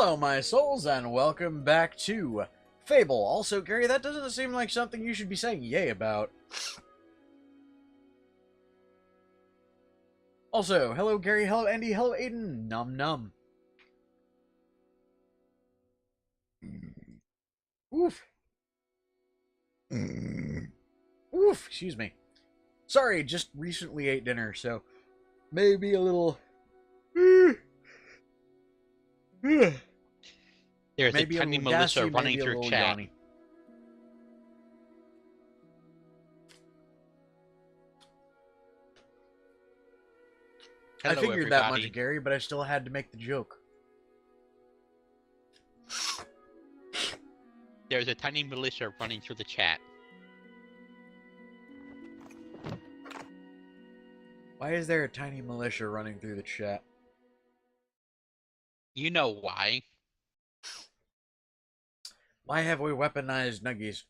Hello, my souls, and welcome back to Fable. Also, Gary, that doesn't seem like something you should be saying yay about. Also, hello, Gary, hello, Andy, hello, Aiden, num num. Oof. Oof, excuse me. Sorry, just recently ate dinner, so maybe a little... There's maybe a tiny gassy, Melissa running maybe a through little chat. yawny. Hello, I figured everybody. that much, Gary, but I still had to make the joke. There's a tiny militia running through the chat. Why is there a tiny militia running through the chat? You know why. Why have we weaponized nuggies?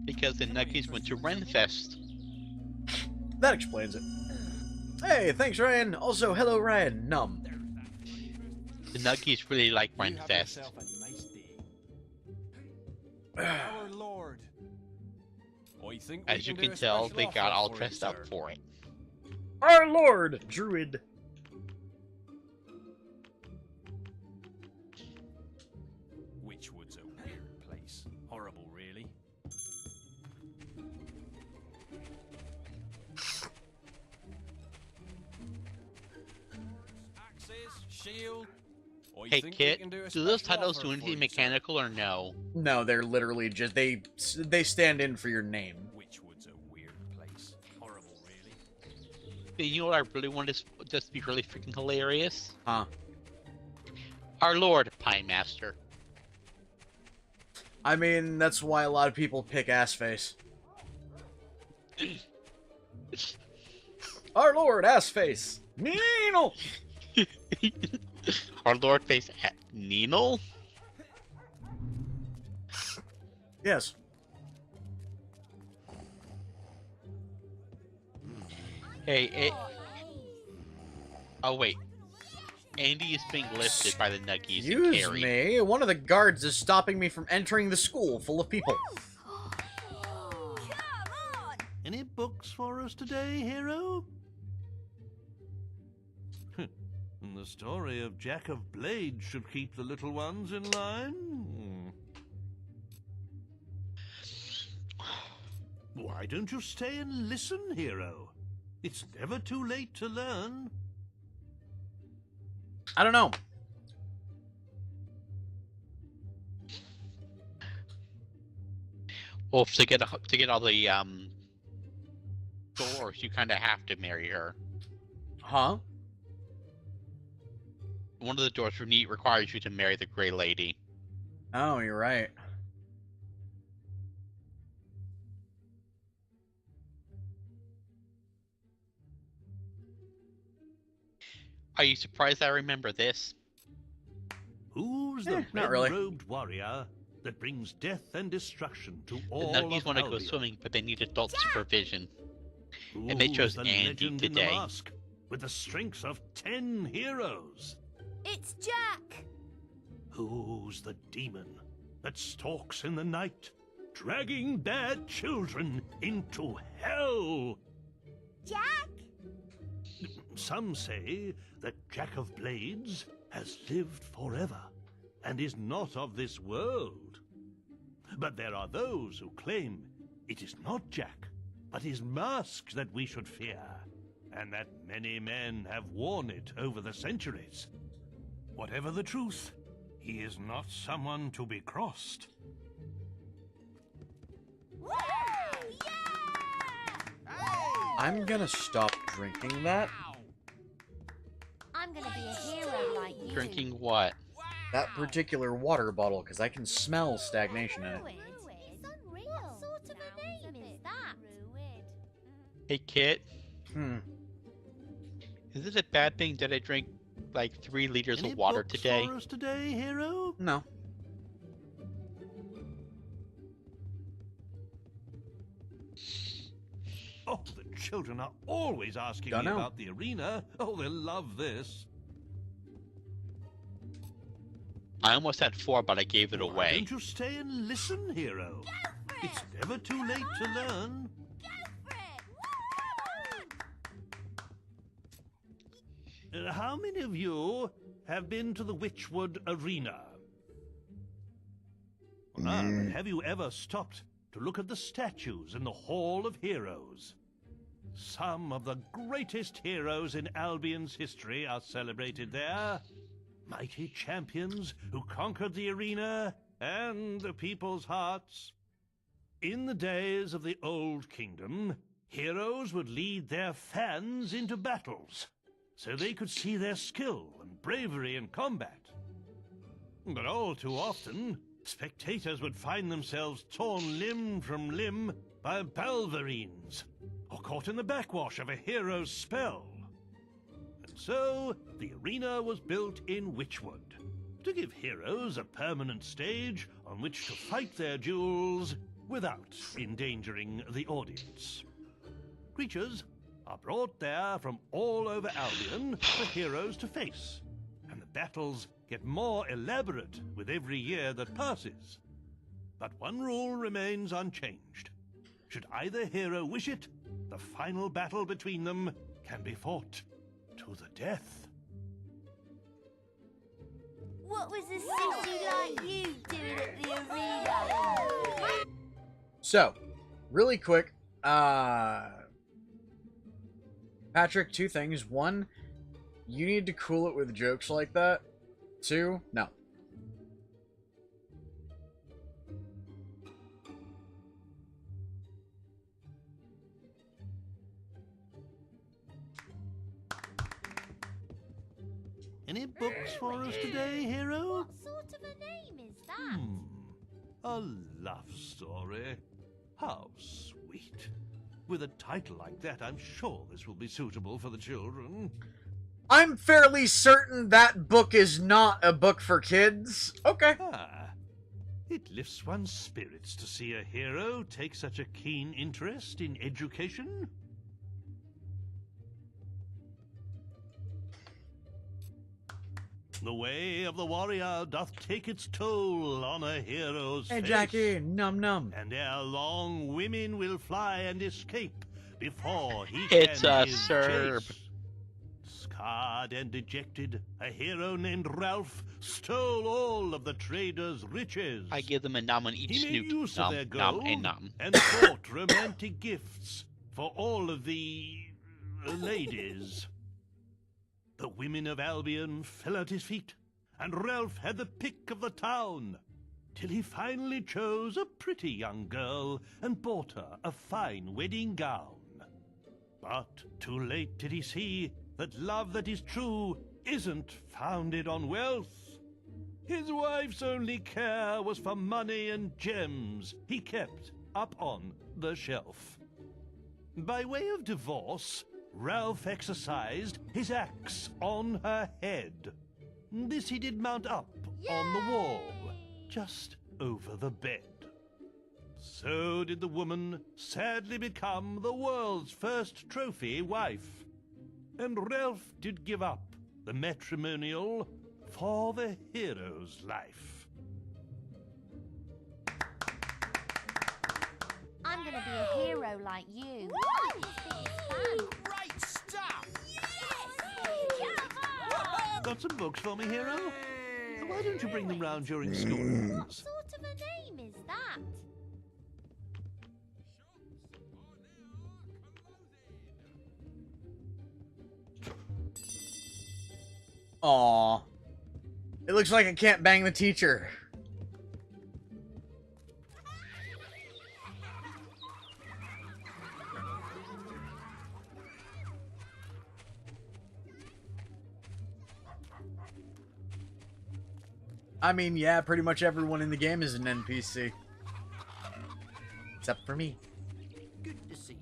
Because the Nuggies went to Renfest. That explains it. Hey, thanks, Ryan. Also, hello, Ryan. Num. The Nuggies really like Renfest. Our Lord. I think As you can tell, they got all dressed up for it. Our Lord, Druid. Witchwood's a weird place. Horrible, really. Axes, shield. I Hey, think we Kit, can do a do those special titles offer do for anything you, sir. mechanical or no? No, they're literally just they stand in for your name. Witchwood's a weird place. Horrible, really. But you know what I really want to just be really freaking hilarious? Huh? Our Lord, Pie Master. I mean, that's why a lot of people pick Assface. Our Lord, Assface. Needle. Our Lord face at Nenal? Yes. Hey, oh wait. Andy is being lifted by the Nuggies and Excuse carried. me. One of the guards is stopping me from entering the school full of people. Any books for us today, hero? And the story of Jack of Blades should keep the little ones in line. Why don't you stay and listen, hero? It's never too late to learn. I don't know. Well, to get all the doors, you kind of have to marry her. Huh? One of the doors requires you to marry the Grey Lady. Oh, you're right. Are you surprised I remember this? Who's the not really. red-robed warrior that brings death and destruction to The all Nuggies of want to go Albion? swimming, but they need adult supervision. And they chose Who's the Andy legend in the today. mask with the strength of 10 heroes? It's Jack! Who's the demon that stalks in the night, dragging bad children into hell? Jack? Some say that Jack of Blades has lived forever and is not of this world. But there are those who claim it is not Jack, but his mask that we should fear, and that many men have worn it over the centuries. Whatever the truth, he is not someone to be crossed. Woo! Yeah! I'm gonna stop drinking that. I'm gonna be a hero like you. Drinking what? That particular water bottle, because I can smell stagnation in it. It's unreal. What sort of a name is that? Hey, Kit, Hmm. is it a bad thing that I drink like 3 liters Any of water books today? for us today, hero? No. Oh, the children are always asking me Dunno. about the arena. Oh, they'll love this. I almost had 4, but I gave it Why away. don't you stay and listen, hero? It's never too late to learn. How many of you have been to the Witchwood Arena? But have you ever stopped to look at the statues in the Hall of Heroes? Some of the greatest heroes in Albion's history are celebrated there. Mighty champions who conquered the arena and the people's hearts. In the days of the Old Kingdom, heroes would lead their fans into battles, so they could see their skill and bravery in combat. But all too often, spectators would find themselves torn limb from limb by balverines, or caught in the backwash of a hero's spell. And so, the arena was built in Witchwood, to give heroes a permanent stage on which to fight their duels without endangering the audience. Creatures are brought there from all over Albion for heroes to face, and the battles get more elaborate with every year that passes. But one rule remains unchanged. Should either hero wish it, the final battle between them can be fought to the death. What was a city like you doing at the arena? So, really quick, Patrick, 2 things. 1, you need to cool it with jokes like that. 2, no. Any books for us today, hero? What sort of a name is that? A love story. How sweet. With a title like that, I'm sure this will be suitable for the children. I'm fairly certain that book is not a book for kids. Okay. It lifts one's spirits to see a hero take such a keen interest in education. The way of the warrior doth take its toll on a hero's Hey, face. Jackie, num num. And ere long, women will fly and escape before he It's can a give Serb. chase. Scarred and dejected, a hero named Ralph stole all of the trader's riches. I give them a nom on each He made snoot. use of their Nom, gold a nom. and bought romantic gifts for all of the ladies. The women of Albion fell at his feet, and Ralph had the pick of the town, till he finally chose a pretty young girl and bought her a fine wedding gown. But too late did he see that love that is true isn't founded on wealth. His wife's only care was for money and gems he kept up on the shelf. By way of divorce, Ralph exercised his axe on her head. This he did mount up on the wall, just over the bed. So did the woman sadly become the world's first trophy wife. And Ralph did give up the matrimonial for the hero's life. I'm gonna be a hero like you. Great stuff! Got some books for me, hero? Why don't you bring them round during school What hours? sort of a name is that? Aw. It looks like I can't bang the teacher. I mean, yeah, pretty much everyone in the game is an NPC. Except for me. Good to see you.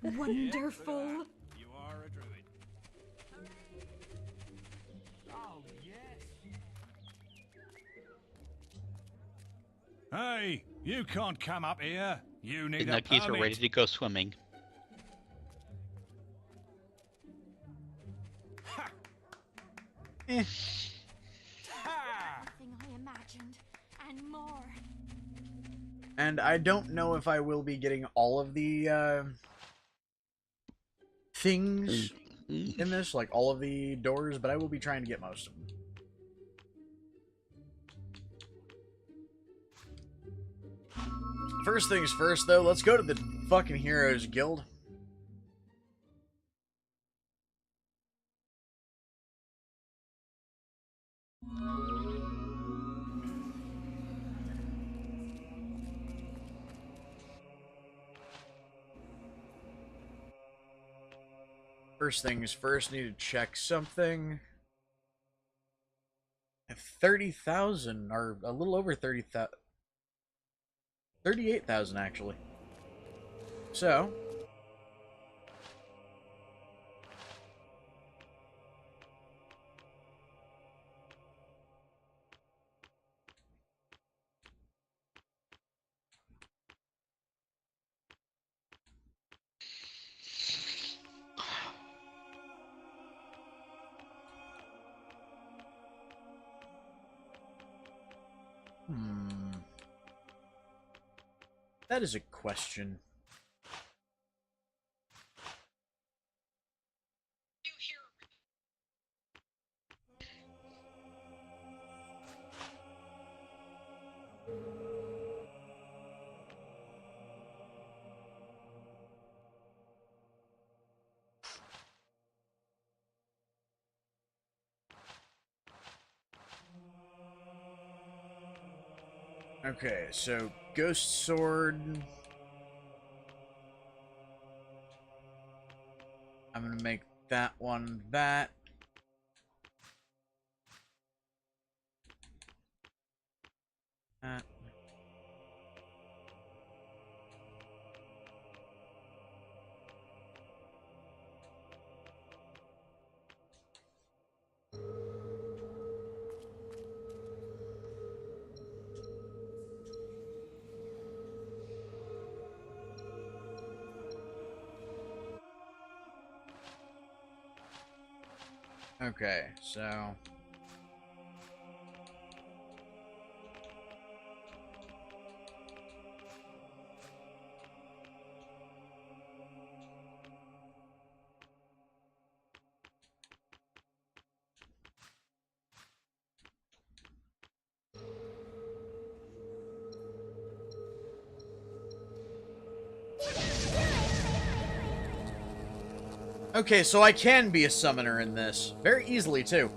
Wonderful. You are a druid. Oh, yes. Hey, you can't come up here. You need And a the geese are permit. ready to go swimming. Eh. Everything I imagined, and more. And I don't know if I will be getting all of the things in this, like all of the doors, but I will be trying to get most of them. First things first, though, let's go to the fucking Heroes Guild. First things first, need to check something. 30,000, or a little over 30,000. 38,000, actually. So, that is a question. Okay, so Ghost Sword. I'm gonna make that one that. That. Okay, so. Okay, so I can be a summoner in this. Very easily, too.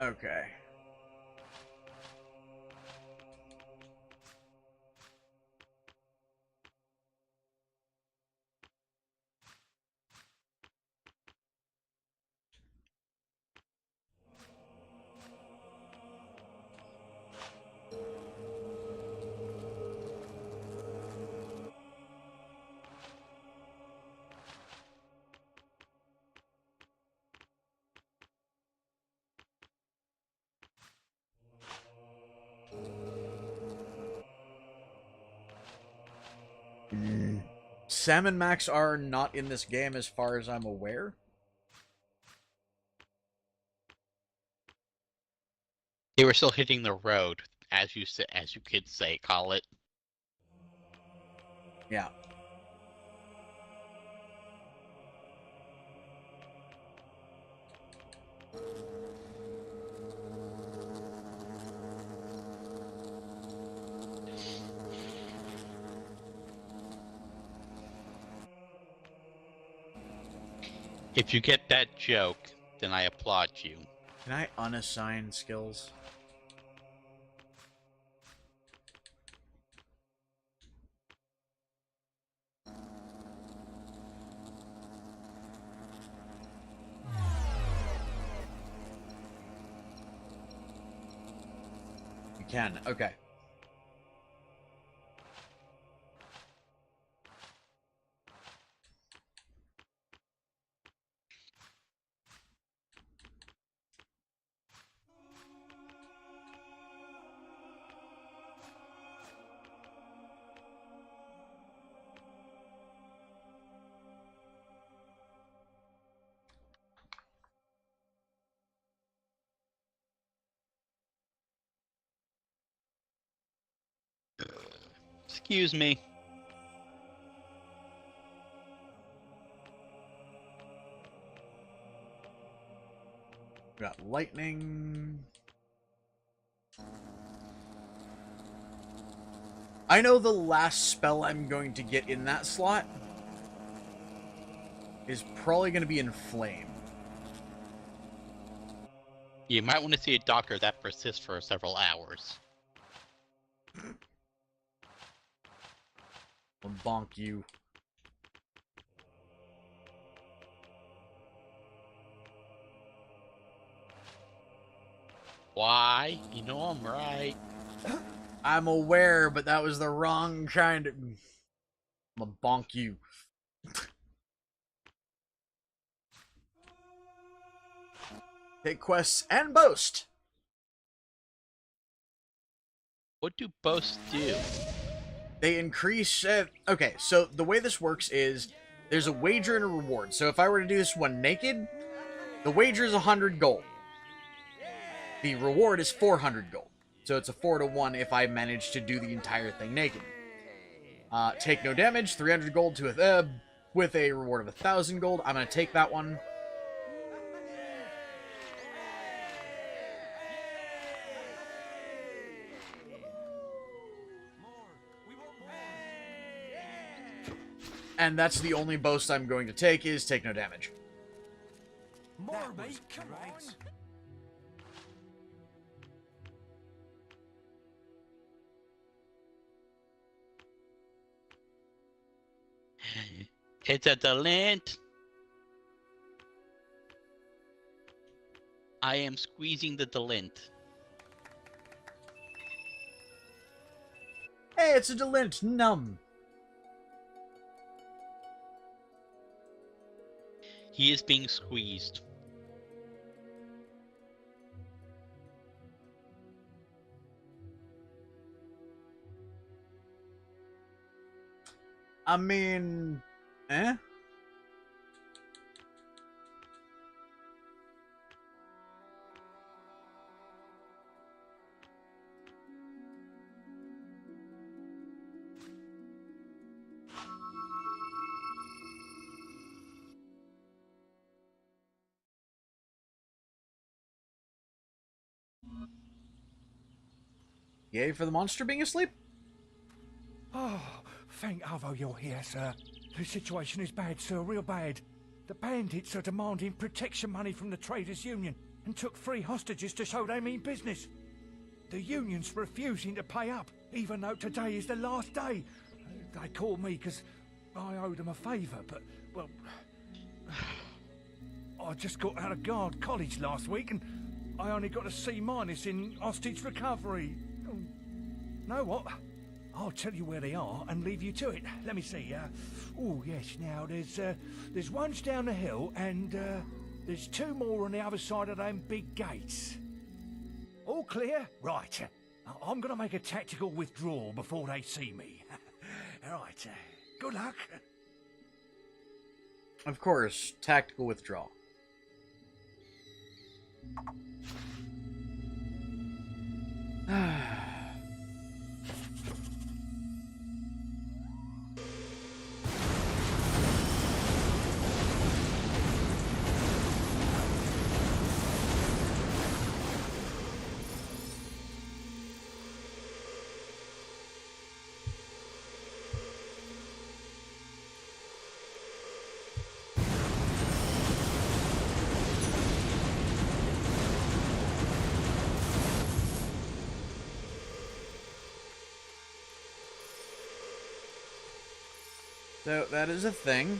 Okay. Salmon Max are not in this game as far as I'm aware. They were still hitting the road, as you say, as you kids say, call it. Yeah. If you get that joke, then I applaud you. Can I unassign skills? can. Okay. Excuse me. We got lightning. I know the last spell I'm going to get in that slot is probably going to be Inflame. You might want to see a doctor that persists for several hours. I'll bonk you. Why? You know I'm right. I'm aware, but that was the wrong kind of... I'm gonna bonk you. Take quests and boast. What do boasts do? They increase... okay, so the way this works is there's a wager and a reward. So if I were to do this one naked, the wager is 100 gold. The reward is 400 gold. So it's a 4-to-1 if I manage to do the entire thing naked. Take no damage, 300 gold to a with a reward of 1,000 gold. I'm going to take that one. And that's the only boast I'm going to take, is take no damage. More, mate, come on. It's a delint. I am squeezing the delint. Hey, it's a delint. Numb. He is being squeezed. I mean... eh? Yay for the monster being asleep? Oh, thank Arvo you're here, sir. The situation is bad, sir, real bad. The bandits are demanding protection money from the Traders' Union and took 3 hostages to show they mean business. The union's refusing to pay up, even though today is the last day. They called me because I owed them a favour, but, well... I just got out of Guard College last week and I only got a C- in hostage recovery. Know what? I'll tell you where they are and leave you to it. Let me see. Oh yes. Now there's ones down the hill and there's 2 more on the other side of them big gates. All clear? Right. I'm gonna make a tactical withdrawal before they see me. All right. Good luck. Of course, tactical withdrawal. So that is a thing.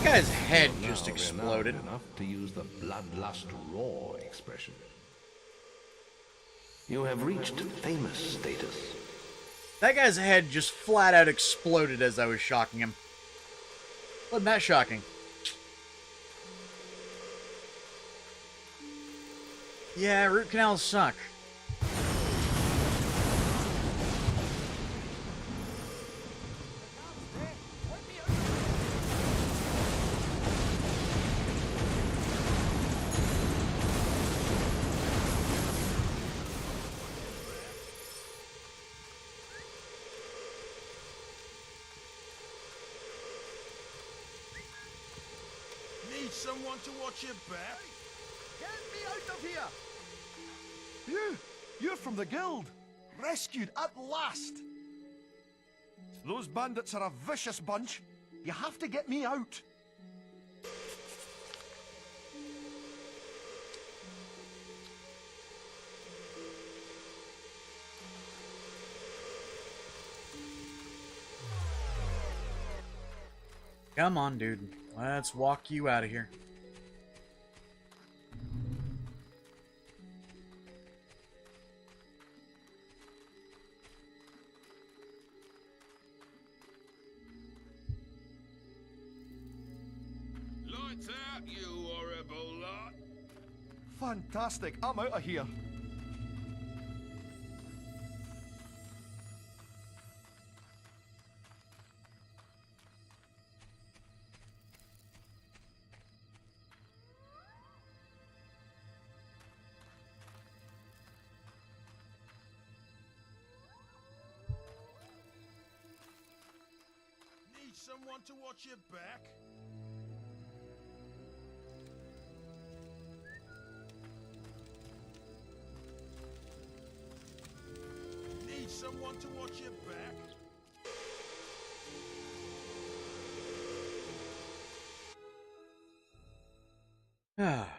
That guy's head You're just now exploded. renowned enough to use the bloodlust raw expression. You have reached famous status. That guy's head just flat out exploded as I was shocking him. Wasn't that shocking? Yeah, root canals suck. Need someone to watch your back? Get me out of here! You're from the guild. Rescued at last. Those bandits are a vicious bunch. You have to get me out. Come on, dude. Let's walk you out of here. Lights out, you horrible lot. Fantastic. I'm out of here. Need someone to watch your back? Need someone to watch your back? Ah.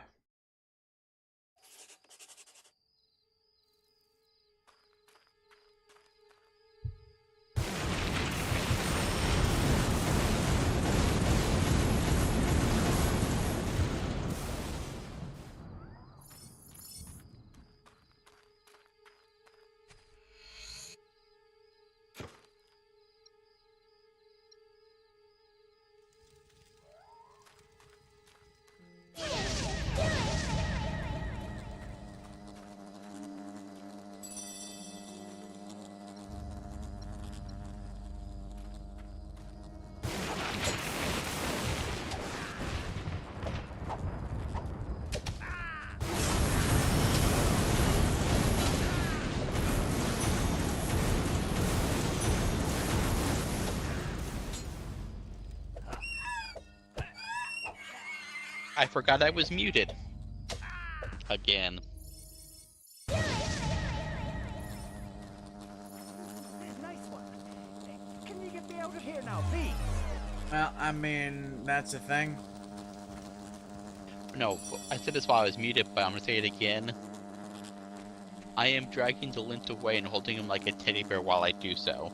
I forgot I was muted. Again. Nice one. Can you get me out of here now, please? Well, I mean, that's a thing. No, I said this while I was muted, but I'm gonna say it again. I am dragging the lint away and holding him like a teddy bear while I do so.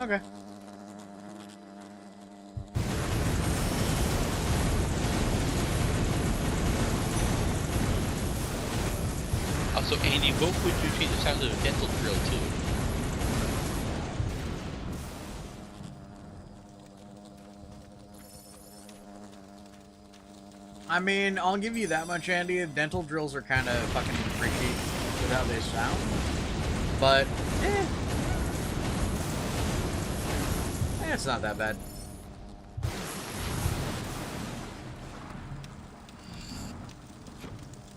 Okay. Also, Andy, what would you change the sound of a dental drill to? I mean, I'll give you that much, Andy. Dental drills are kind of fucking freaky with how they sound. But, it's not that bad.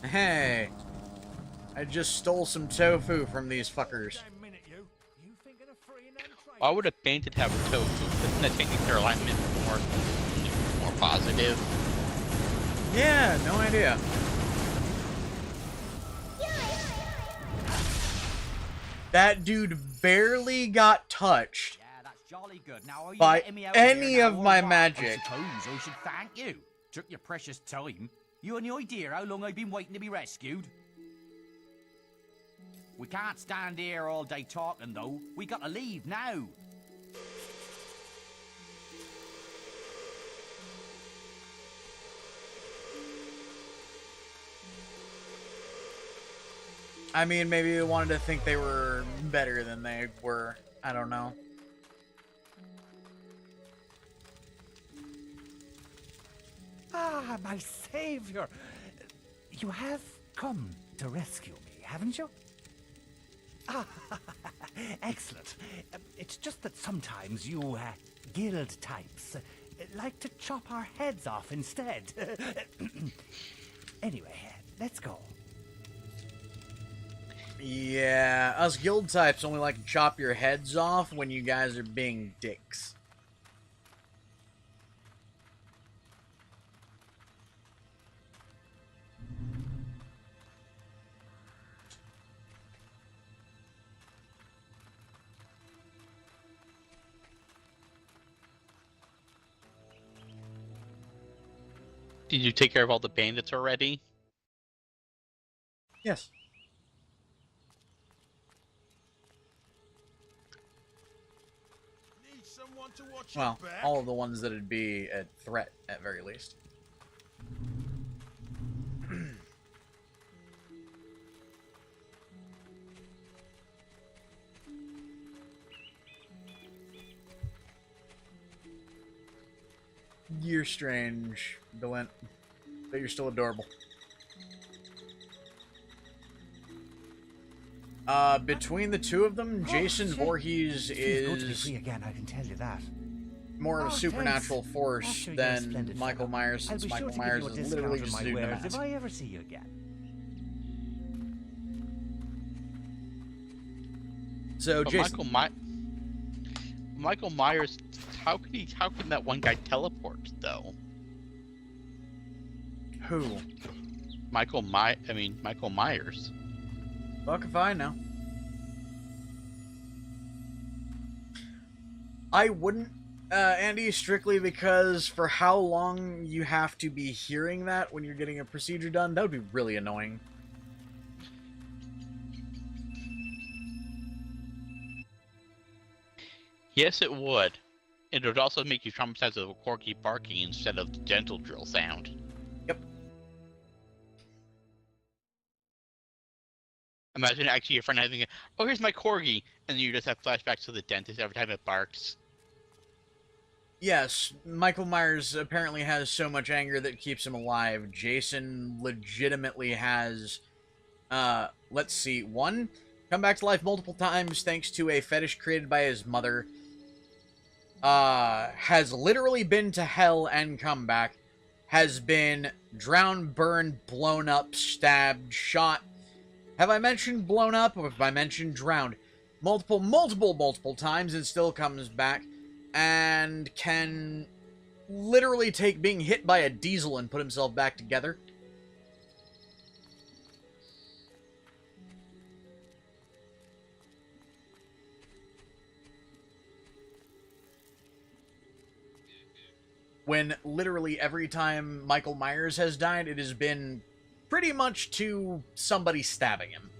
Hey, I just stole some tofu from these fuckers. Damn minute, you. You thinking of freeing them traitors? Why would a bandit have tofu? Doesn't that take their alignment more positive? Yeah, no idea. That dude barely got touched Yeah, that's jolly good. Now, are you by letting me out any here now, of or my what? magic. I suppose I should thank you. Took your precious time. You any idea how long I've been waiting to be rescued? We can't stand here all day talking, though. We got to leave now. I mean, maybe they wanted to think they were better than they were. I don't know. Ah, my savior! You have come to rescue me, haven't you? Ah, excellent. It's just that sometimes you guild types like to chop our heads off instead. Anyway, let's go. Yeah, us guild types only like to chop your heads off when you guys are being dicks. Did you take care of all the bandits already? Yes. Need someone to watch your Well, back. all of the ones that'd be a threat, at very least. You're strange, Delint, but you're still adorable. Between the two of them, Jason Voorhees Feels good to be is free again, I can tell you that. more of a Oh, supernatural thanks. force After your than splendid Michael fellow, Myers, I'll since be sure Michael to give Myers you a is discount literally on just my a dude in a wares if mask. I ever see you again. So, But Jason, Michael Myers, how can that one guy teleport though? who? Michael Myers. Fuck if I know. I wouldn't, Andy, strictly because for how long you have to be hearing that when you're getting a procedure done, that would be really annoying. Yes, it would. And it would also make you traumatized with a corky barking instead of the gentle drill sound. Yep. Imagine actually your friend having, oh, here's my corgi, and you just have flashbacks to the dentist every time it barks. Yes, Michael Myers apparently has so much anger that keeps him alive. Jason legitimately has, let's see, one, come back to life multiple times thanks to a fetish created by his mother. Has literally been to hell and come back. Has been drowned, burned, blown up, stabbed, shot. Have I mentioned blown up, or have I mentioned drowned? Multiple times, and still comes back. And can literally take being hit by a diesel and put himself back together. When literally every time Michael Myers has died, it has been pretty much to somebody stabbing him.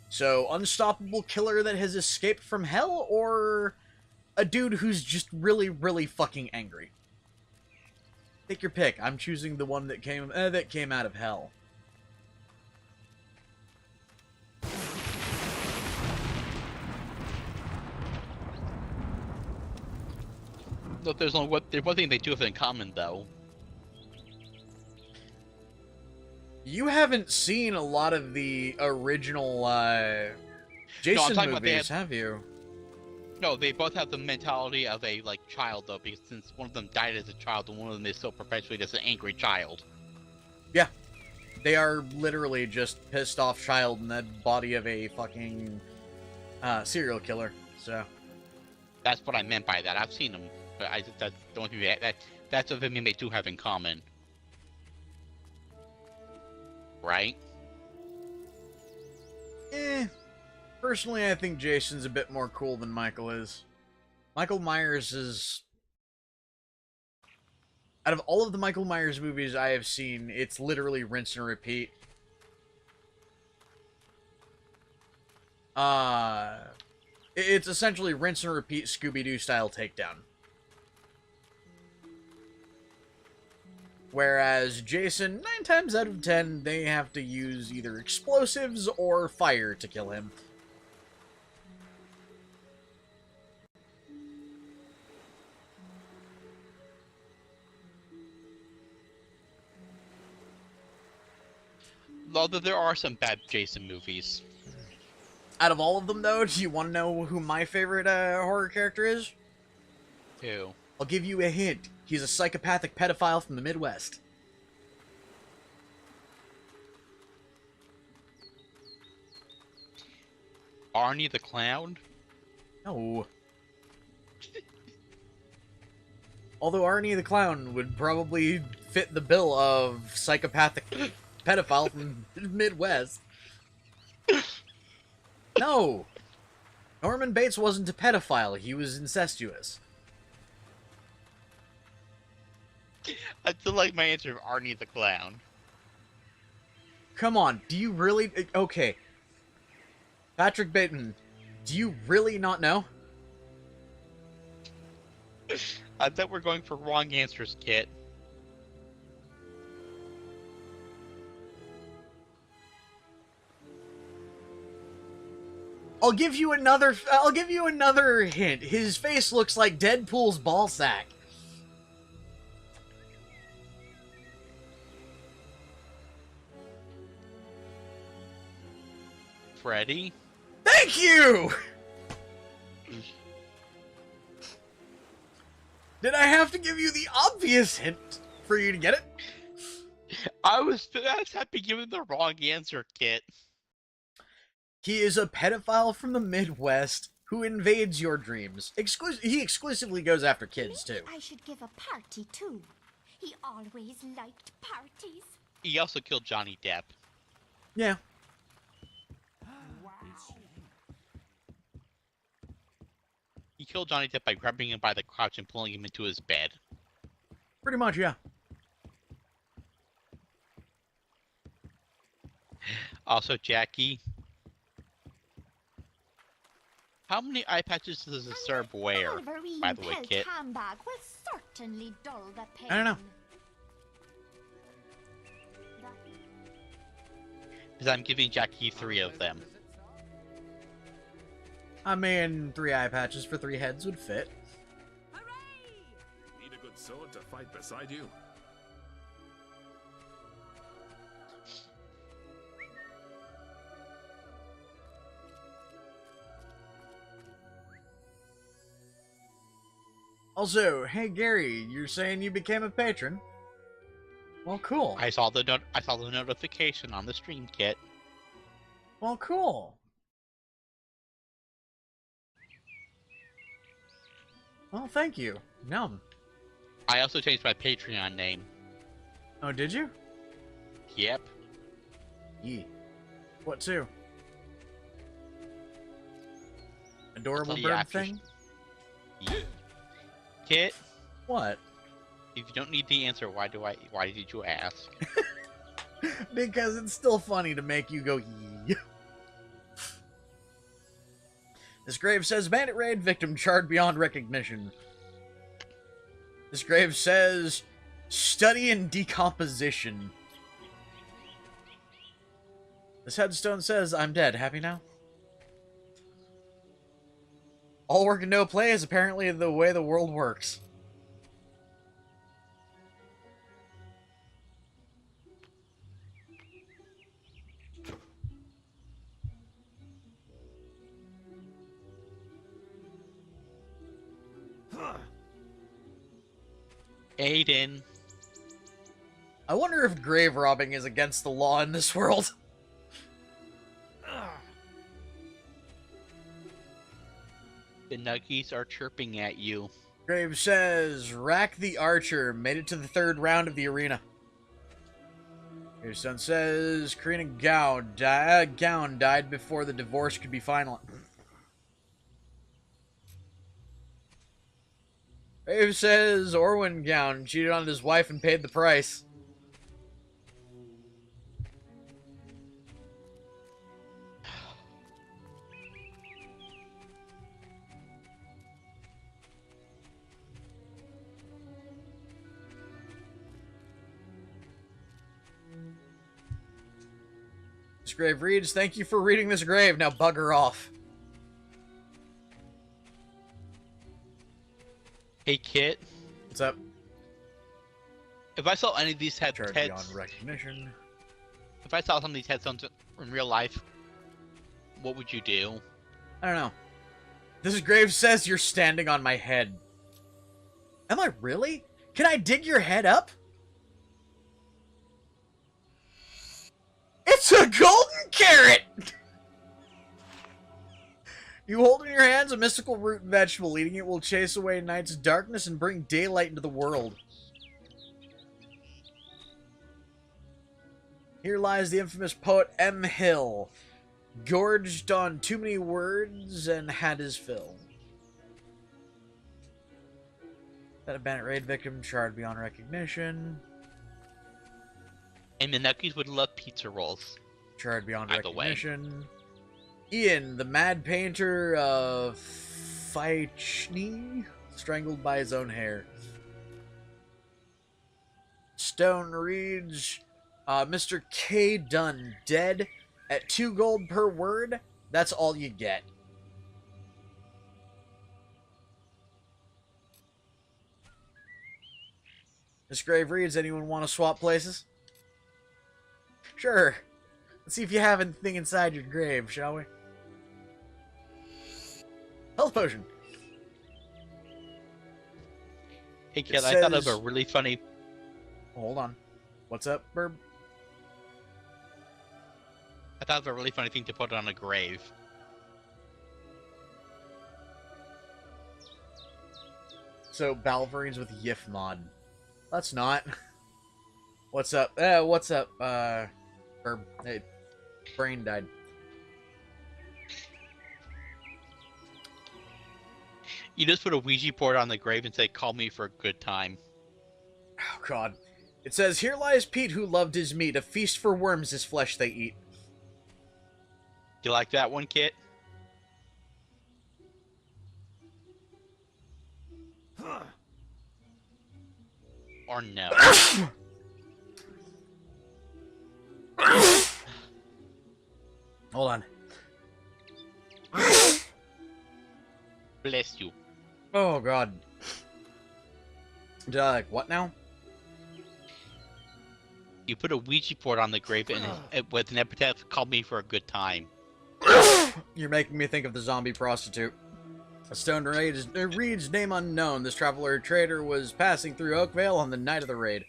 So, unstoppable killer that has escaped from hell, or a dude who's just really, really fucking angry? Take your pick. I'm choosing the one that came out of hell. Look, there's one thing they do have in common, though. You haven't seen a lot of the original Jason movies, have you? No, they both have the mentality of a child, though, because since one of them died as a child, and one of them is still perpetually just an angry child. Yeah, they are literally just pissed off child in the body of a fucking serial killer. So that's what I meant by that. I've seen them, but that's the only thing that's what I mean they do have in common. Right? Personally, I think Jason's a bit more cool than Michael is. Michael Myers is... Out of all of the Michael Myers movies I have seen, it's literally rinse and repeat. It's essentially rinse and repeat Scooby-Doo style takedown. Whereas Jason, 9 times out of 10, they have to use either explosives or fire to kill him. Although there are some bad Jason movies. Out of all of them, though, do you want to know who my favorite horror character is? Who? I'll give you a hint. He's a psychopathic pedophile from the Midwest. Arnie the Clown? No. Although Arnie the Clown would probably fit the bill of psychopathic pedophile from the Midwest. No! Norman Bates wasn't a pedophile, he was incestuous. I still like my answer of Arnie the Clown. Come on, do you really... Okay. Patrick Bateman, do you really not know? I thought we're going for wrong answers, Kit. I'll give you another hint. His face looks like Deadpool's ballsack. Freddy? Thank you! Did I have to give you the obvious hint for you to get it? I was happy giving the wrong answer, Kit. He is a pedophile from the Midwest who invades your dreams. He exclusively goes after kids, too. Maybe I should give a party, too. He always liked parties. He also killed Johnny Depp. Yeah. He killed Johnny Depp by grabbing him by the crotch and pulling him into his bed. Pretty much, yeah. Also, Jackie. How many eye patches does a Serb wear, by the way, Kit? Handbag will certainly dull the pain. I don't know. Because I'm giving Jackie 3 of them. I mean, 3 eye patches for 3 heads would fit. Need a good sword to fight beside you. Also, hey Gary, you're saying you became a patron? Well, cool. I saw the notification on the stream, Kit. Well, cool. Well, thank you. Yum. I also changed my Patreon name. Oh, did you? Yep. Yee. What to? Adorable I'll tell you bird after. thing? Kit, What? if you don't need the answer, why did you ask? Because it's still funny to make you go yee. This grave says bandit raid victim charred beyond recognition. This grave says study in decomposition. This headstone says I'm dead. Happy now? All work and no play is apparently the way the world works. Aiden. I wonder if grave robbing is against the law in this world. The Nuggies are chirping at you. Grave says, Rack the Archer made it to the 3rd round of the arena. Your son says, Karina Gown died before the divorce could be final. Grave says, Orwin Gown cheated on his wife and paid the price. This grave reads, "Thank you for reading this grave. Now bugger off." Hey, Kit. What's up? If I saw any of these Charge heads, beyond recognition. if I saw some of these headstones in real life, what would you do? I don't know. This grave says you're standing on my head. Am I really? Can I dig your head up? It's a golden carrot! You hold in your hands a mystical root and vegetable. Eating it will chase away night's darkness and bring daylight into the world. Here lies the infamous poet M. Hill, gorged on too many words and had his fill. That a bandit raid victim charred beyond recognition. And Minukis would love pizza rolls. Charred beyond Either way. recognition. Ian, the mad painter of Faichni, strangled by his own hair. Stone reads, Mr. K. Dunn, dead at 2 gold per word. That's all you get. This grave reads, anyone want to swap places? Sure. Let's see if you have anything inside your grave, shall we? Health potion. Hey, Kit, I thought of a says- really funny... Hold on. What's up, Burb? I thought of a really funny thing to put on a grave. So, Balverines with Yif mod. That's not. What's up? What's up, Burb? Hey, brain died. You just put a Ouija board on the grave and say, call me for a good time. Oh, God. It says, here lies Pete who loved his meat. A feast for worms his flesh they eat. You like that one, Kit? Or no? Hold on. Bless you. Oh, God. Did I, like, what now? You put a Ouija board on the grave and with an epitaph, call me for a good time. You're making me think of the zombie prostitute. A stone raid reads name unknown. This traveler trader was passing through Oakvale on the night of the raid.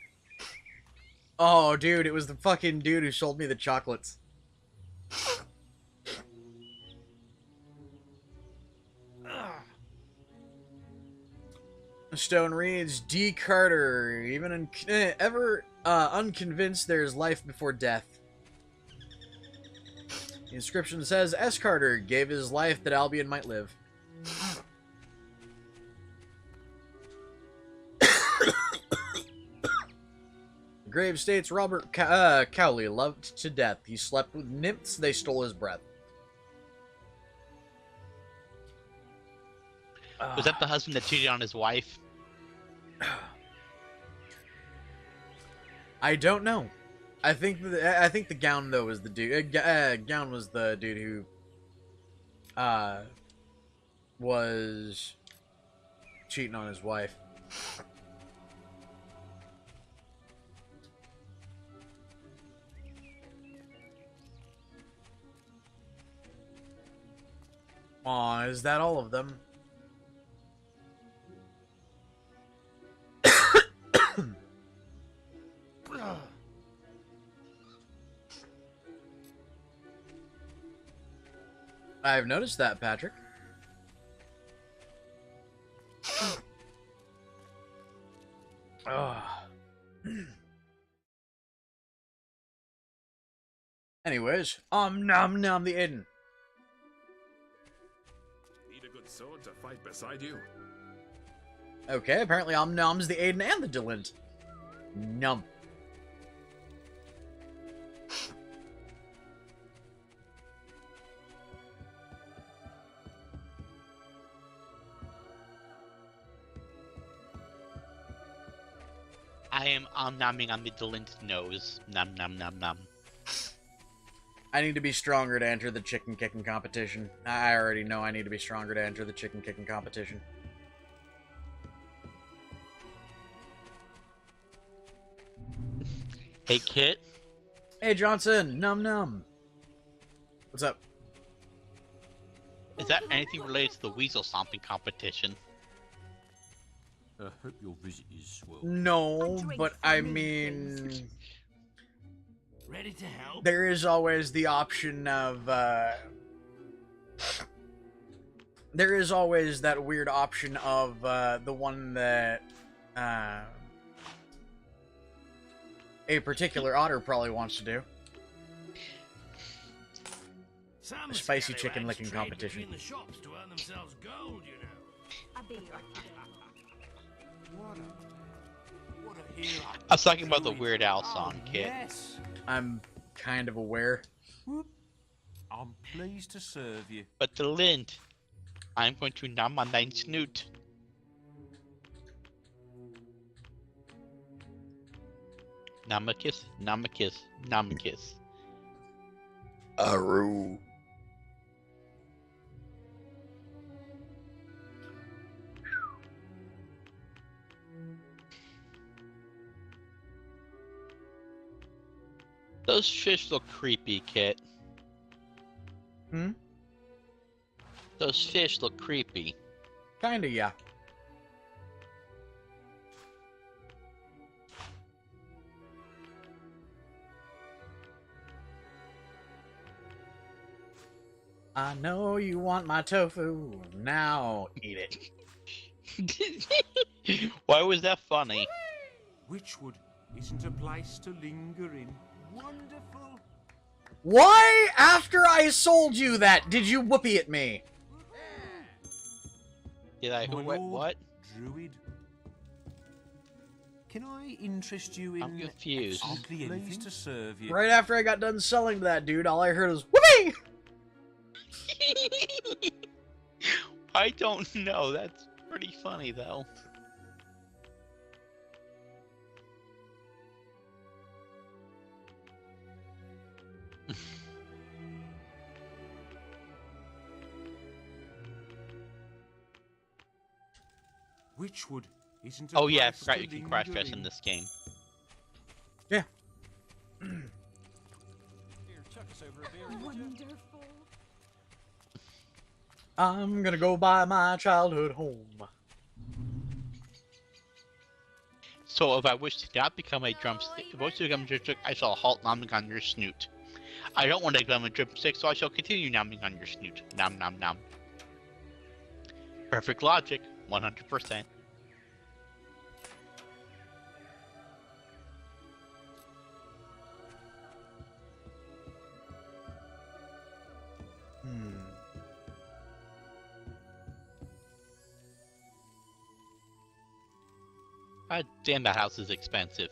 Oh, dude, it was the fucking dude who sold me the chocolates. Stone reads, D. Carter, even ever unconvinced there's life before death. The inscription says, S. Carter gave his life that Albion might live. The grave states Robert Cowley loved to death. He slept with nymphs, they stole his breath. Was that the husband that cheated on his wife? I don't know. I think the gown though was the dude. Gown was the dude who was cheating on his wife. Aw, is that all of them? I've noticed that, Patrick. Anyways, nom nom the Aiden. Need a good sword to fight beside you. Okay, apparently nom's the Aiden and the Dilint. Num. I am nomming on the Delint's nose. Nom nom nom nom. I need to be stronger to enter the chicken kicking competition. I already know I need to be stronger to enter the chicken kicking competition. Hey, Kit. Hey, Johnson. Num num. What's up? Is that anything related to the weasel stomping competition? I hope your visit is swell. No, but I mean... Ready to help? There is always the option of, there is always that weird option of, the one that, a particular otter probably wants to do. Some A spicy scallywags chicken licking trade competition. between the shops to earn themselves gold, you know. I'll be right What a hero. I was talking about the Weird Al song, Kit. Yes. I'm kind of aware. I'm pleased to serve you. But the lint, I'm going to numb on thine snoot. Numb a kiss, numb a kiss, numb a kiss. Aru. Those fish look creepy, Kit. Hmm? Those fish look creepy. Kinda, yeah. I know you want my tofu. Now eat it. Why was that funny? Witchwood isn't a place to linger in. Wonderful. Why, after I sold you that, did you whoopee at me? Did I My what? lord, What? Druid. Can I interest you in... I'm confused. absolutely anything? Pleased to serve you. Right after I got done selling to that dude, all I heard was whoopee! I don't know. That's pretty funny, though. Witchwood isn't a Oh yeah, I place forgot to you can crash linger dress in this game. Yeah. Wonderful. I'm gonna go buy my childhood home. So if I wish to not become a drumstick, if I wish to become a drumstick, I shall halt nomming on your snoot. I don't want to become a drumstick, so I shall continue nomming on your snoot. Nom nom nom. Perfect logic, 100%. God damn, that house is expensive.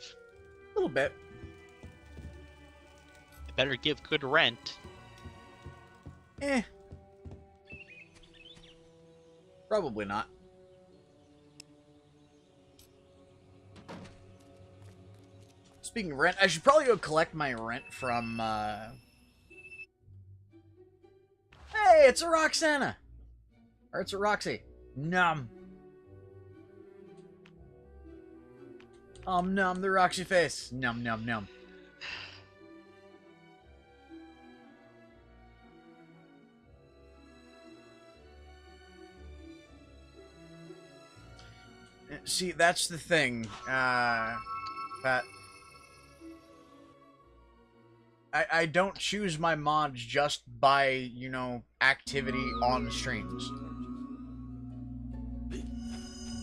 A little bit. I better give good rent. Eh. Probably not. Speaking of rent, I should probably go collect my rent from, Hey, it's a Roxana! Or it's a Roxy. Num. Num, the Roxy face. Num, num, num. See, that's the thing, Pat. I don't choose my mods just by, you know, activity on streams.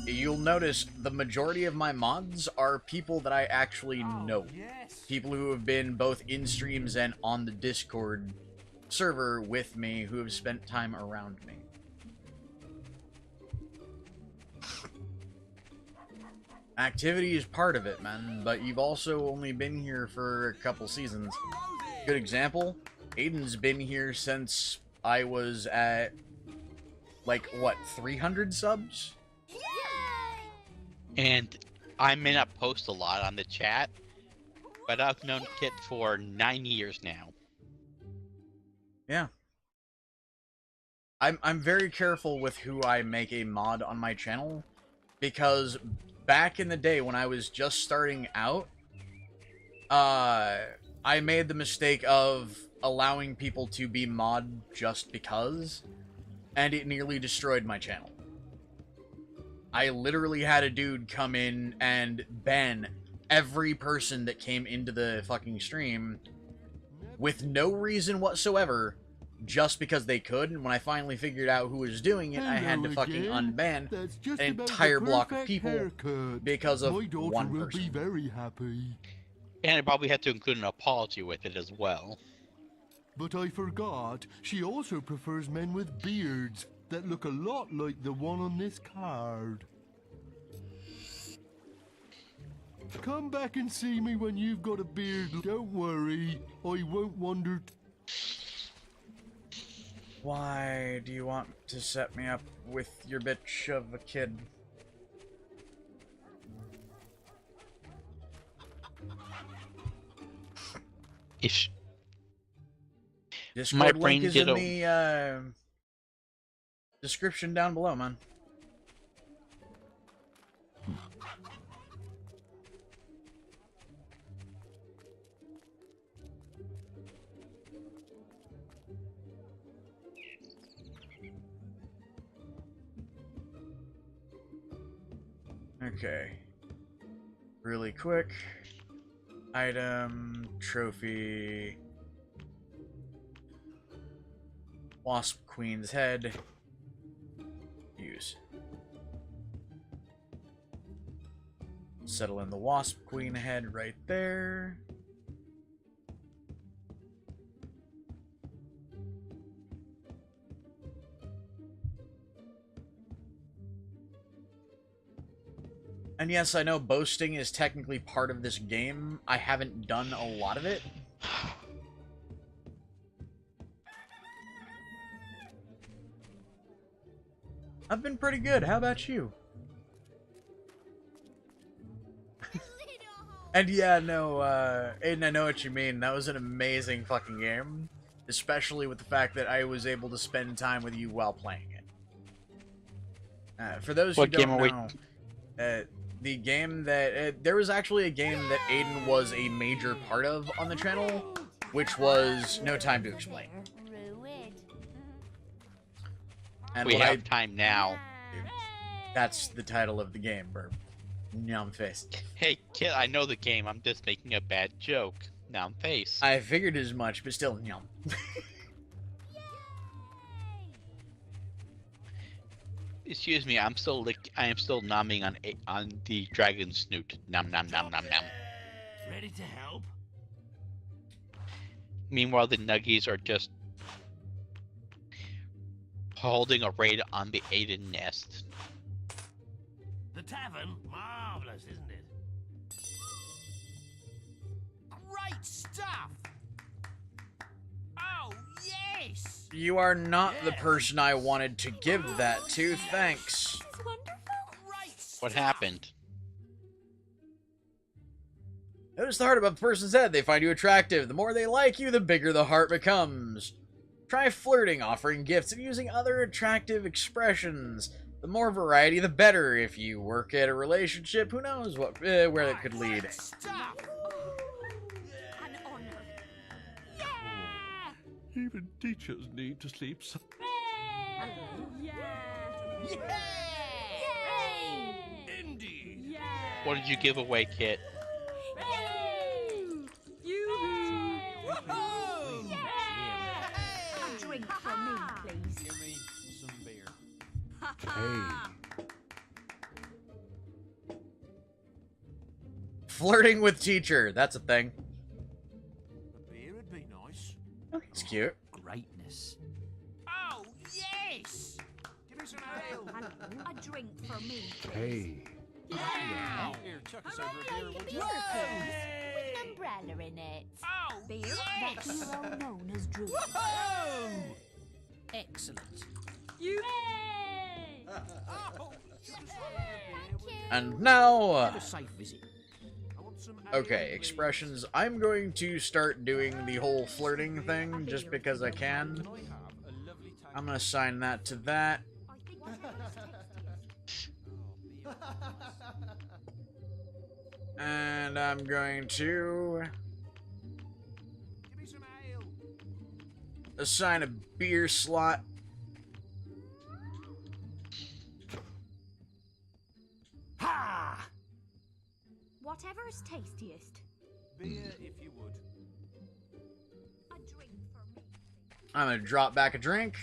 You'll notice the majority of my mods are people that I actually know. Yes. People who have been both in streams and on the Discord server with me, who have spent time around me. Activity is part of it, man, but you've also only been here for a couple seasons. Good example, Aiden's been here since I was at, like, what, 300 subs? And I may not post a lot on the chat, but I've known Kit for 9 years now. Yeah. I'm very careful with who I make a mod on my channel, because back in the day when I was just starting out, I made the mistake of allowing people to be mod just because, and it nearly destroyed my channel. I literally had a dude come in and ban every person that came into the fucking stream with no reason whatsoever, just because they could. And when I finally figured out who was doing it, I had to fucking unban an entire block of people because of one person. Be very happy. And I probably had to include an apology with it as well. But I forgot, she also prefers men with beards that look a lot like the one on this card. Come back and see me when you've got a beard. Don't worry, I won't wander. Why do you want to set me up with your bitch of a kid? Ish. Discord My link brain is did in the description down below, man. Okay. Really quick. Item, trophy, Wasp Queen's head. Use. Settle in the Wasp Queen head right there. And yes, I know boasting is technically part of this game. I haven't done a lot of it. I've been pretty good. How about you? And yeah, no, Aiden, I know what you mean. That was an amazing fucking game. Especially with the fact that I was able to spend time with you while playing it. For those who don't know, the game that... there was actually a game that Aiden was a major part of on the channel, which was No Time to Explain. And We have time now. That's the title of the game, Burp. Numb face. Hey, kid, I know the game. I'm just making a bad joke. Numb face. I figured as much, but still, yum. Excuse me, I am still nomming on the dragon snoot. Nom nom nom nom nom. Ready to help? Meanwhile, the nuggies are just holding a raid on the Aiden nest. The tavern? Marvelous, isn't it? Great stuff! Oh, yes! You are not the person I wanted to give that to, thanks. What happened? Notice the heart above the person's head. They find you attractive. The more they like you, the bigger the heart becomes. Try flirting, offering gifts, and using other attractive expressions. The more variety, the better. If you work at a relationship, who knows what where it could lead. Even teachers need to sleep. Indeed! What did you give away, Kit? A drink for me, please. Give me some beer. Flirting with teacher. That's a thing. A beer would be nice. It's cute. Greatness. Oh, yes! Give me some ale. A drink for me. Here, chuck us over a beer, would you? Beer, please. With an umbrella in it. Oh, Beer yes! that's well known as drink. Whoa! Excellent. Oh, And now, have a safe visit. I want Okay, expressions. I'm going to start doing the whole flirting thing just because I can. I'm gonna assign that to that. And I'm going to assign a beer slot. Ha! Whatever's tastiest. Beer, if you would. A drink for me. I'm gonna drop back a drink.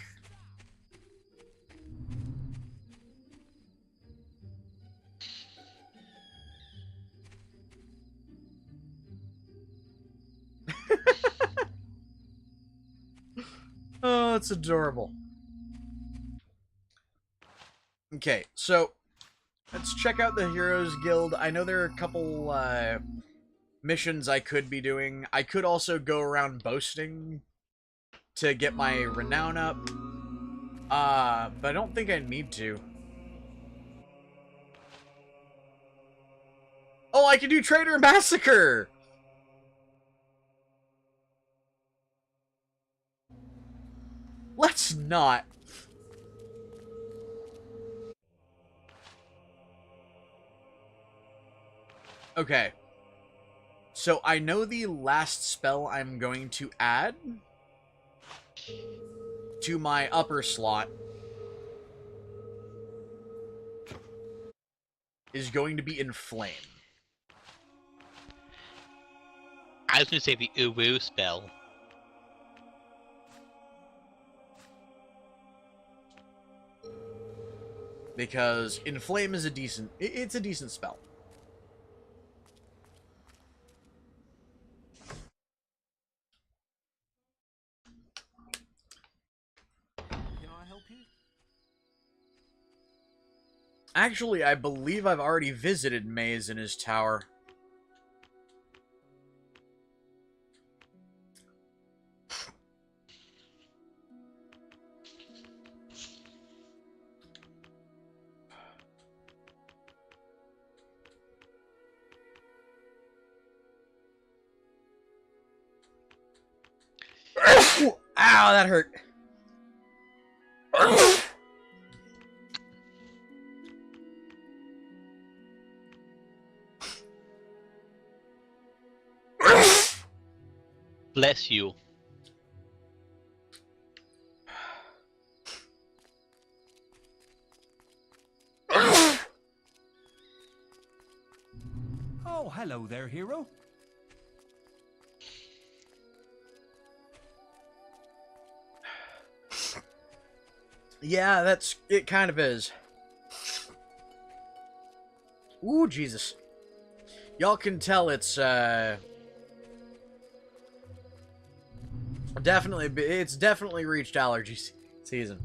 Oh, it's adorable. Okay, so let's check out the Heroes Guild. I know there are a couple missions I could be doing. I could also go around boasting to get my renown up. But I don't think I need to. Oh, I can do Trader Massacre! Let's not. Okay. So I know the last spell I'm going to add to my upper slot is going to be Inflame. I was gonna say the Uwu spell. Because Inflame is a decent... It's a decent spell. Can I help you? Actually, I believe I've already visited Maze in his tower. Ow, that hurt. Bless you. Oh, hello there, hero. Yeah, that's... It kind of is. Ooh, Jesus. Y'all can tell it's, it's definitely reached allergy season.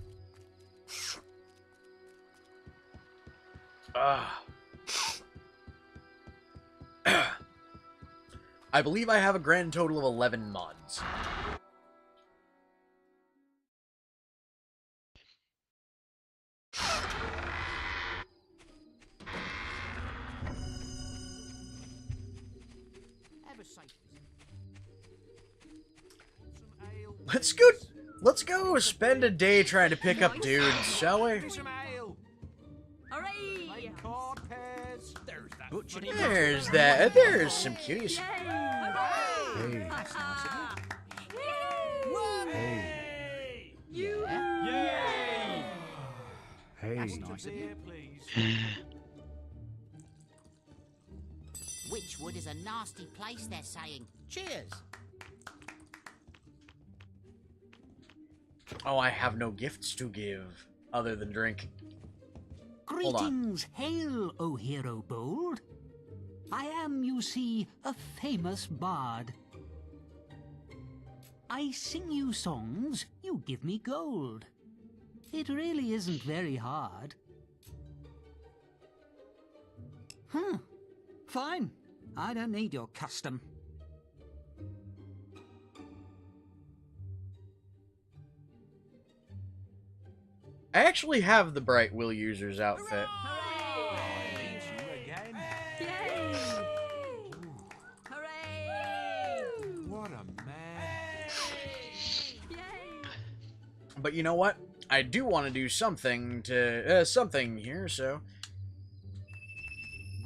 I believe I have a grand total of 11 mods. Let's go spend a day trying to pick up dudes, shall we? Some ale. Hooray! Cod pears. There's that. Butchered it. There's some cuties. Hey. Hey! Hey. Hey. That's nice of you. Beer, please. Witchwood is a nasty place, they're saying. Cheers. Oh, I have no gifts to give other than drink. Hold on. Greetings, hail, O hero bold. I am, you see, a famous bard. I sing you songs, you give me gold. It really isn't very hard. Fine. I don't need your custom. I actually have the Bright Will User's outfit. But you know what? I do want to do something to something here, so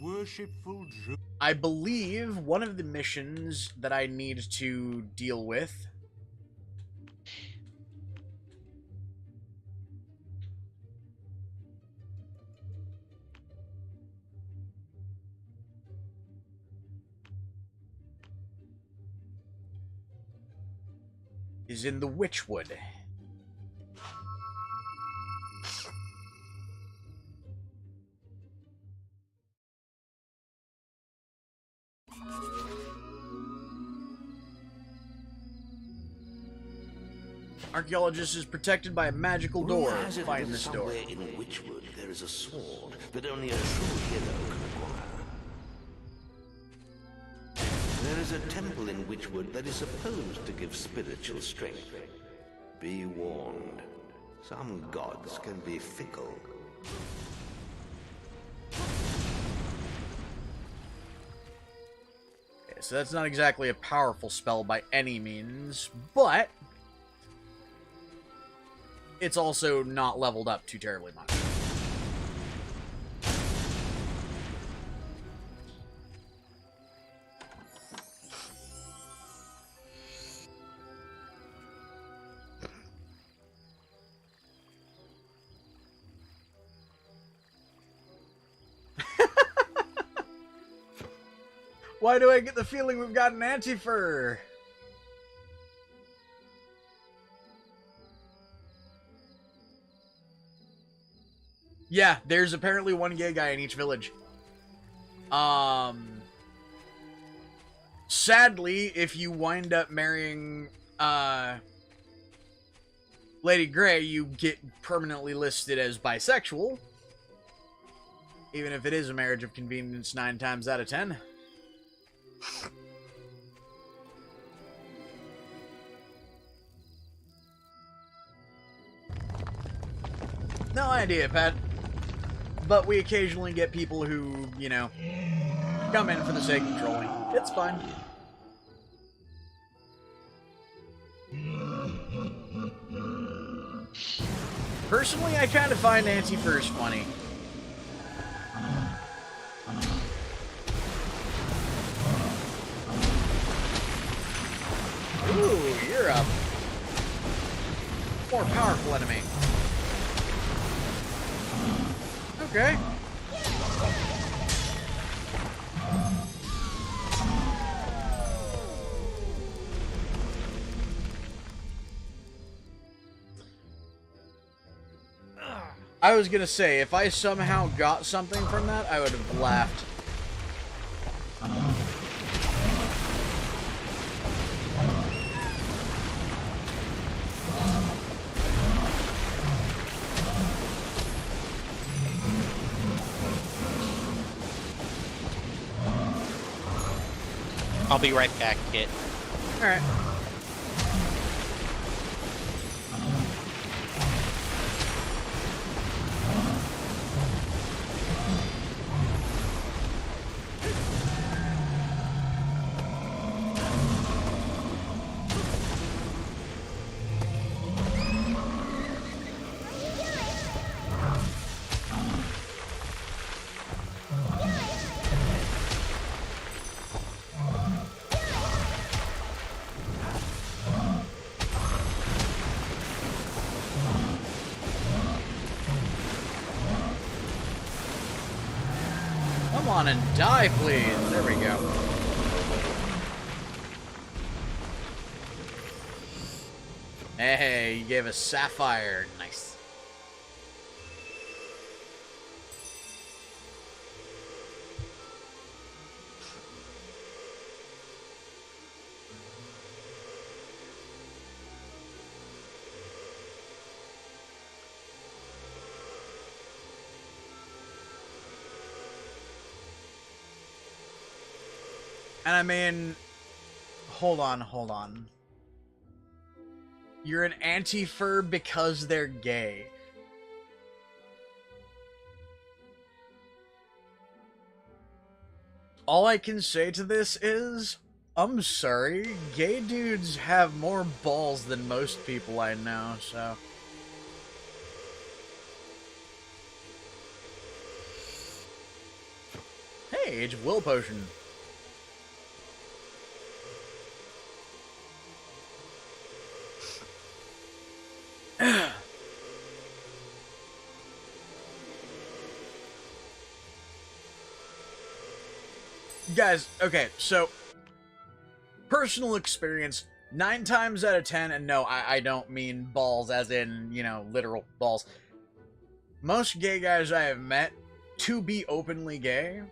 Worshipful I believe one of the missions that I need to deal with is in the Witchwood. Archaeologist is protected by a magical door. Rumor has it Find that this door. somewhere in Witchwood there is a sword that only a true hero can acquire. There is a temple in Witchwood that is supposed to give spiritual strength. Be warned, some gods can be fickle. Okay, so that's not exactly a powerful spell by any means, but it's also not leveled up too terribly much. Why do I get the feeling we've got an anti-fur? Yeah, there's apparently one gay guy in each village. Sadly, if you wind up marrying, Lady Grey, you get permanently listed as bisexual. Even if it is a marriage of convenience 9 times out of 10. No idea, Pat. But we occasionally get people who, you know, come in for the sake of trolling. It's fine. Personally, I kind of find anti-furs funny. Ooh, you're a more powerful enemy. Okay. I was gonna say, if I somehow got something from that, I would have laughed. I'll be right back, Kit. Alright. Come on and die, please. There we go. Hey, you gave us sapphire. Nice. And I mean, hold on. You're an anti-fur because they're gay. All I can say to this is, I'm sorry, gay dudes have more balls than most people I know, so... Hey, Age of Will potion. Guys, okay, so personal experience, 9 times out of 10, and no, I don't mean balls as in, you know, literal balls. Most gay guys I have met, to be openly gay,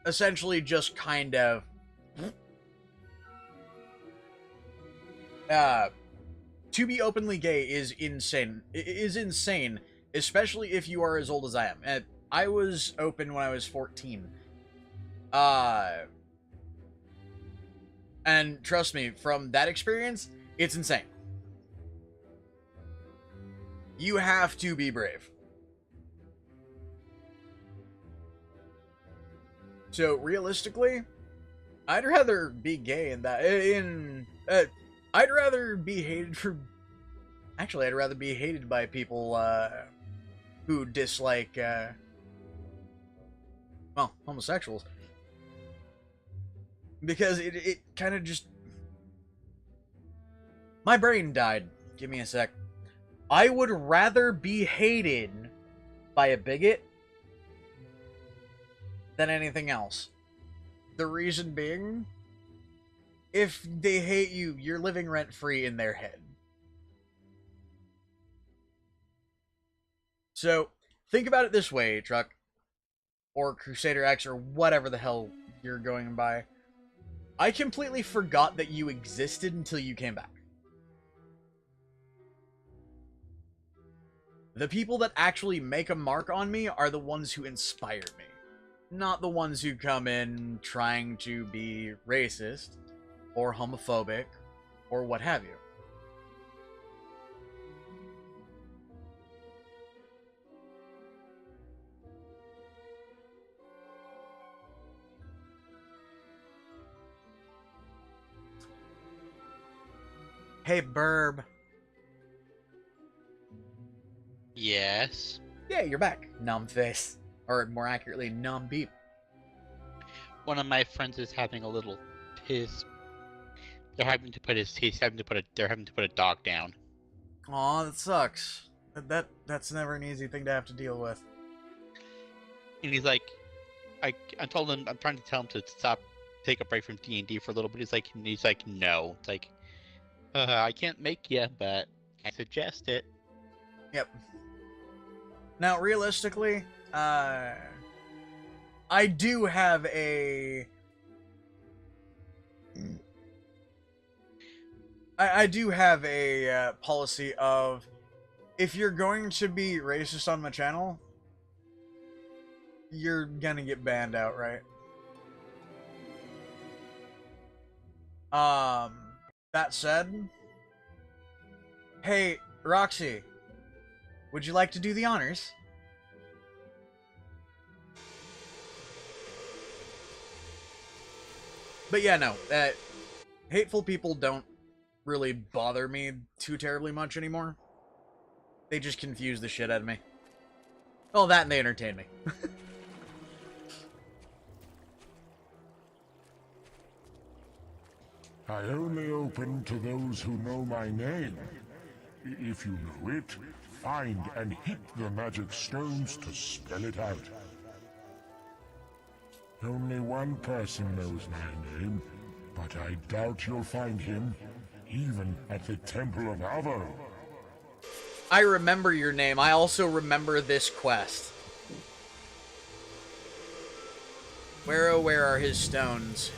essentially just kind of, to be openly gay is insane. It is insane, especially if you are as old as I am. I was open when I was 14. And trust me, from that experience, it's insane. You have to be brave. So realistically, I'd rather be gay in that. I'd rather be hated for. Actually, I'd rather be hated by people who dislike, well, homosexuals, because it kind of just. My brain died. Give me a sec. I would rather be hated by a bigot than anything else. The reason being, if they hate you, you're living rent-free in their head. So, think about it this way, Truck, or Crusader X, or whatever the hell you're going by. I completely forgot that you existed until you came back. The people that actually make a mark on me are the ones who inspire me, not the ones who come in trying to be racist, or homophobic, or what have you. Hey, Burb. Yes. Yeah, you're back, numb face. Or more accurately, numb beep. One of my friends is having a little piss. They're having to put a dog down. Aw, that sucks. That's never an easy thing to have to deal with. And he's like, I told him, I'm trying to tell him to stop, take a break from D&D for a little bit. He's like, no. It's like, I can't make you, but I suggest it. Yep. Now, realistically, I do have a... I do have a policy of, if you're going to be racist on my channel, you're gonna get banned outright. That said, hey, Roxy, would you like to do the honors? But yeah, no, hateful people don't really bother me too terribly much anymore. They just confuse the shit out of me. Well, that and they entertain me. I only open to those who know my name. If you know it, find and hit the magic stones to spell it out. Only one person knows my name, but I doubt you'll find him, even at the Temple of Avo. I remember your name. I also remember this quest. Where, oh, where are his stones?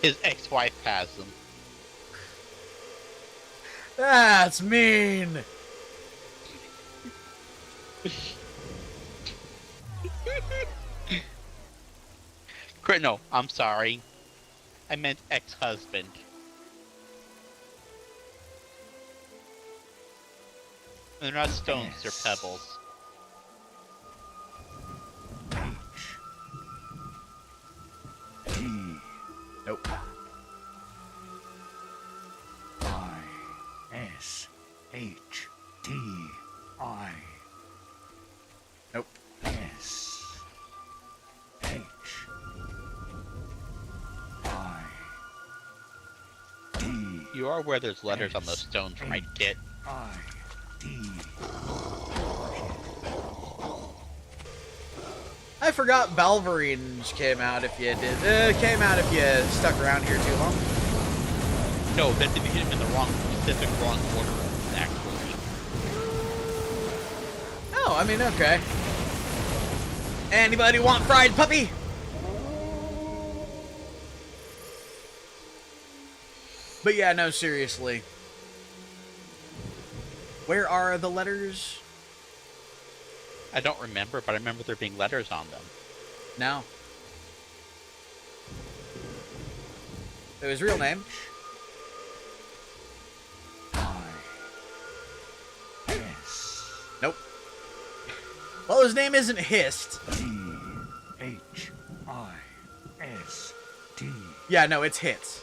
His ex-wife has them. That's mean! No, I'm sorry. I meant ex-husband. They're not stones, they're pebbles. Nope. I-S-H-T-I. You are aware there's letters on those stones, right, Kit? I forgot Balverines came out if you did. Came out if you stuck around here too long. No, that's if you hit him in the wrong order, actually. Oh, I mean, okay. Anybody want fried puppy? But yeah, no, seriously. Where are the letters? I don't remember, but I remember there being letters on them. No. His real name. Nope. Well, his name isn't Hist. T-H-I-S-T. Yeah, no, it's Hits.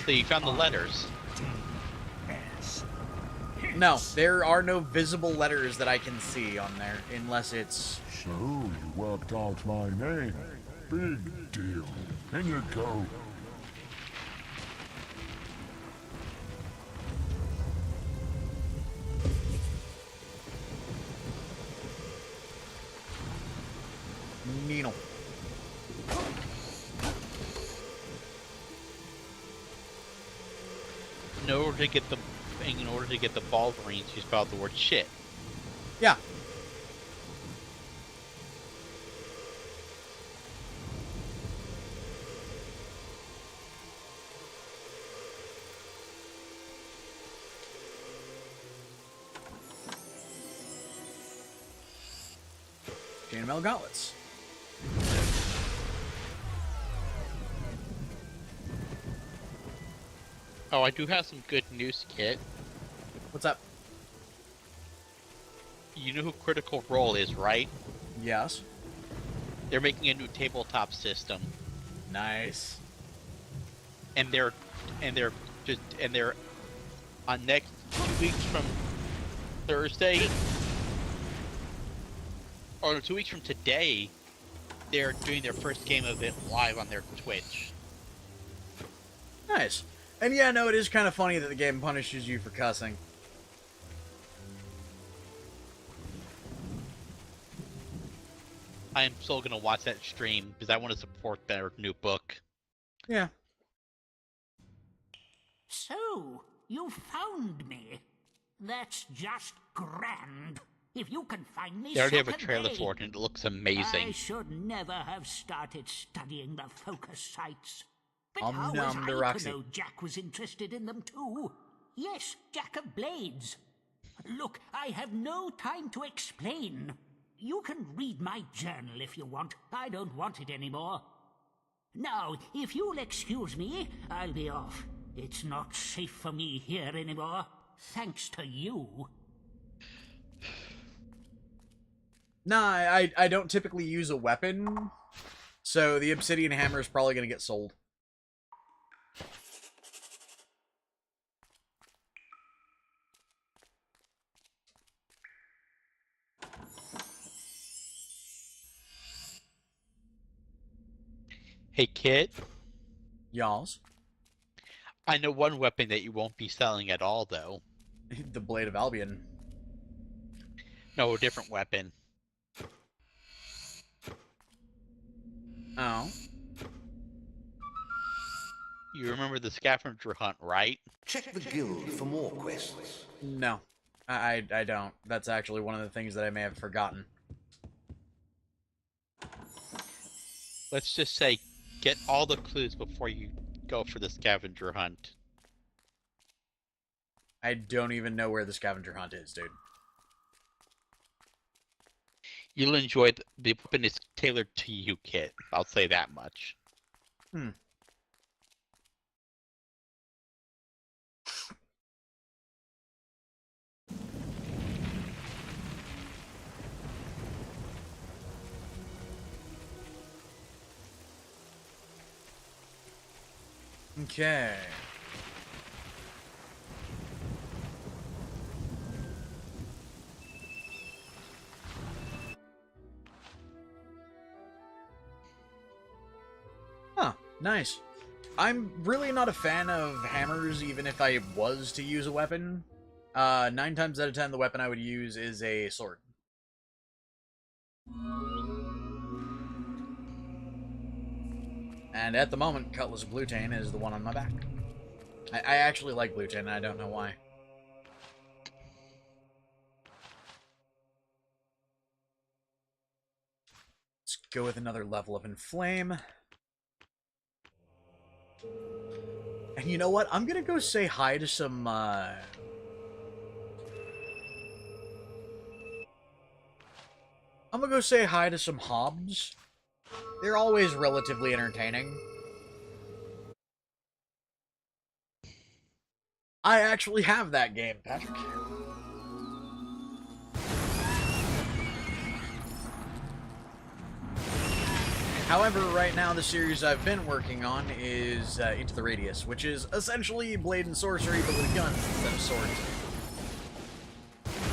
So you found the letters. No, there are no visible letters that I can see on there, unless it's... So, you worked out my name. Big deal. In you go. Needle. In order to get the Balverines, you spell out the word shit. Yeah. Chainmail gauntlets. Oh, I do have some good news, Kit. What's up? You know who Critical Role is, right? Yes. They're making a new tabletop system. Nice. And they're on next 2 weeks from Thursday, or no, 2 weeks from today, they're doing their first game of it live on their Twitch. Nice. And yeah, no, it is kind of funny that the game punishes you for cussing. I am still gonna watch that stream because I want to support their new book. Yeah. So, you found me. That's just grand. If you can find me, They already have a suck trailer day. for it and it looks amazing. I should never have started studying the focus sites. But Om how was nom de I Roxy. to know Jack was interested in them too? Yes, Jack of Blades. Look, I have no time to explain. You can read my journal if you want. I don't want it anymore. Now, if you'll excuse me, I'll be off. It's not safe for me here anymore, thanks to you. Nah, I don't typically use a weapon, so the obsidian hammer is probably going to get sold. Hey, Kit. Y'alls. I know one weapon that you won't be selling at all, though. The Blade of Albion. No, a different weapon. Oh. You remember the scavenger hunt, right? Check the guild for more quests. No. I don't. That's actually one of the things that I may have forgotten. Let's just say, get all the clues before you go for the scavenger hunt. I don't even know where the scavenger hunt is, dude. You'll enjoy the weapon is tailored to you, Kit. I'll say that much. Hmm. Okay. Nice. I'm really not a fan of hammers, even if I was to use a weapon. 9 times out of 10, the weapon I would use is a sword. And at the moment, Cutlass Bluetane is the one on my back. I actually like Bluetane, and I don't know why. Let's go with another level of Inflame. And you know what? I'm gonna go say hi to some, I'm gonna go say hi to some Hobbs. They're always relatively entertaining. I actually have that game, Patrick. However, right now the series I've been working on is Into the Radius, which is essentially Blade and Sorcery, but with guns instead of swords.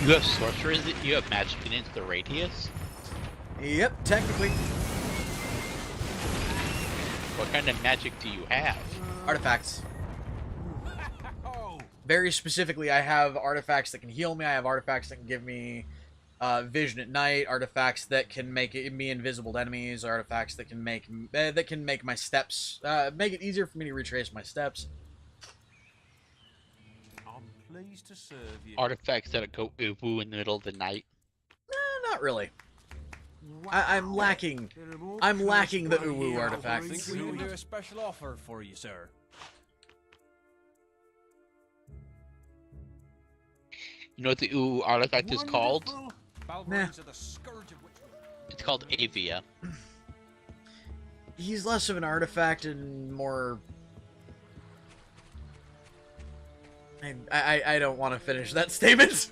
You have sorcery? You have magic Into the Radius? Yep, technically. What kind of magic do you have? Artifacts. Very specifically, I have artifacts that can heal me, I have artifacts that can give me vision at night, artifacts that can make me invisible to enemies, artifacts that can make my steps make it easier for me to retrace my steps. I'm pleased to serve you. Artifacts that go uwu in the middle of the night? Not really. I'm lacking the uwu artifacts. I think we can do a special offer for you, sir. You know what the uwu artifact is called? Nah. It's called Avia. He's less of an artifact and more... I don't want to finish that statement.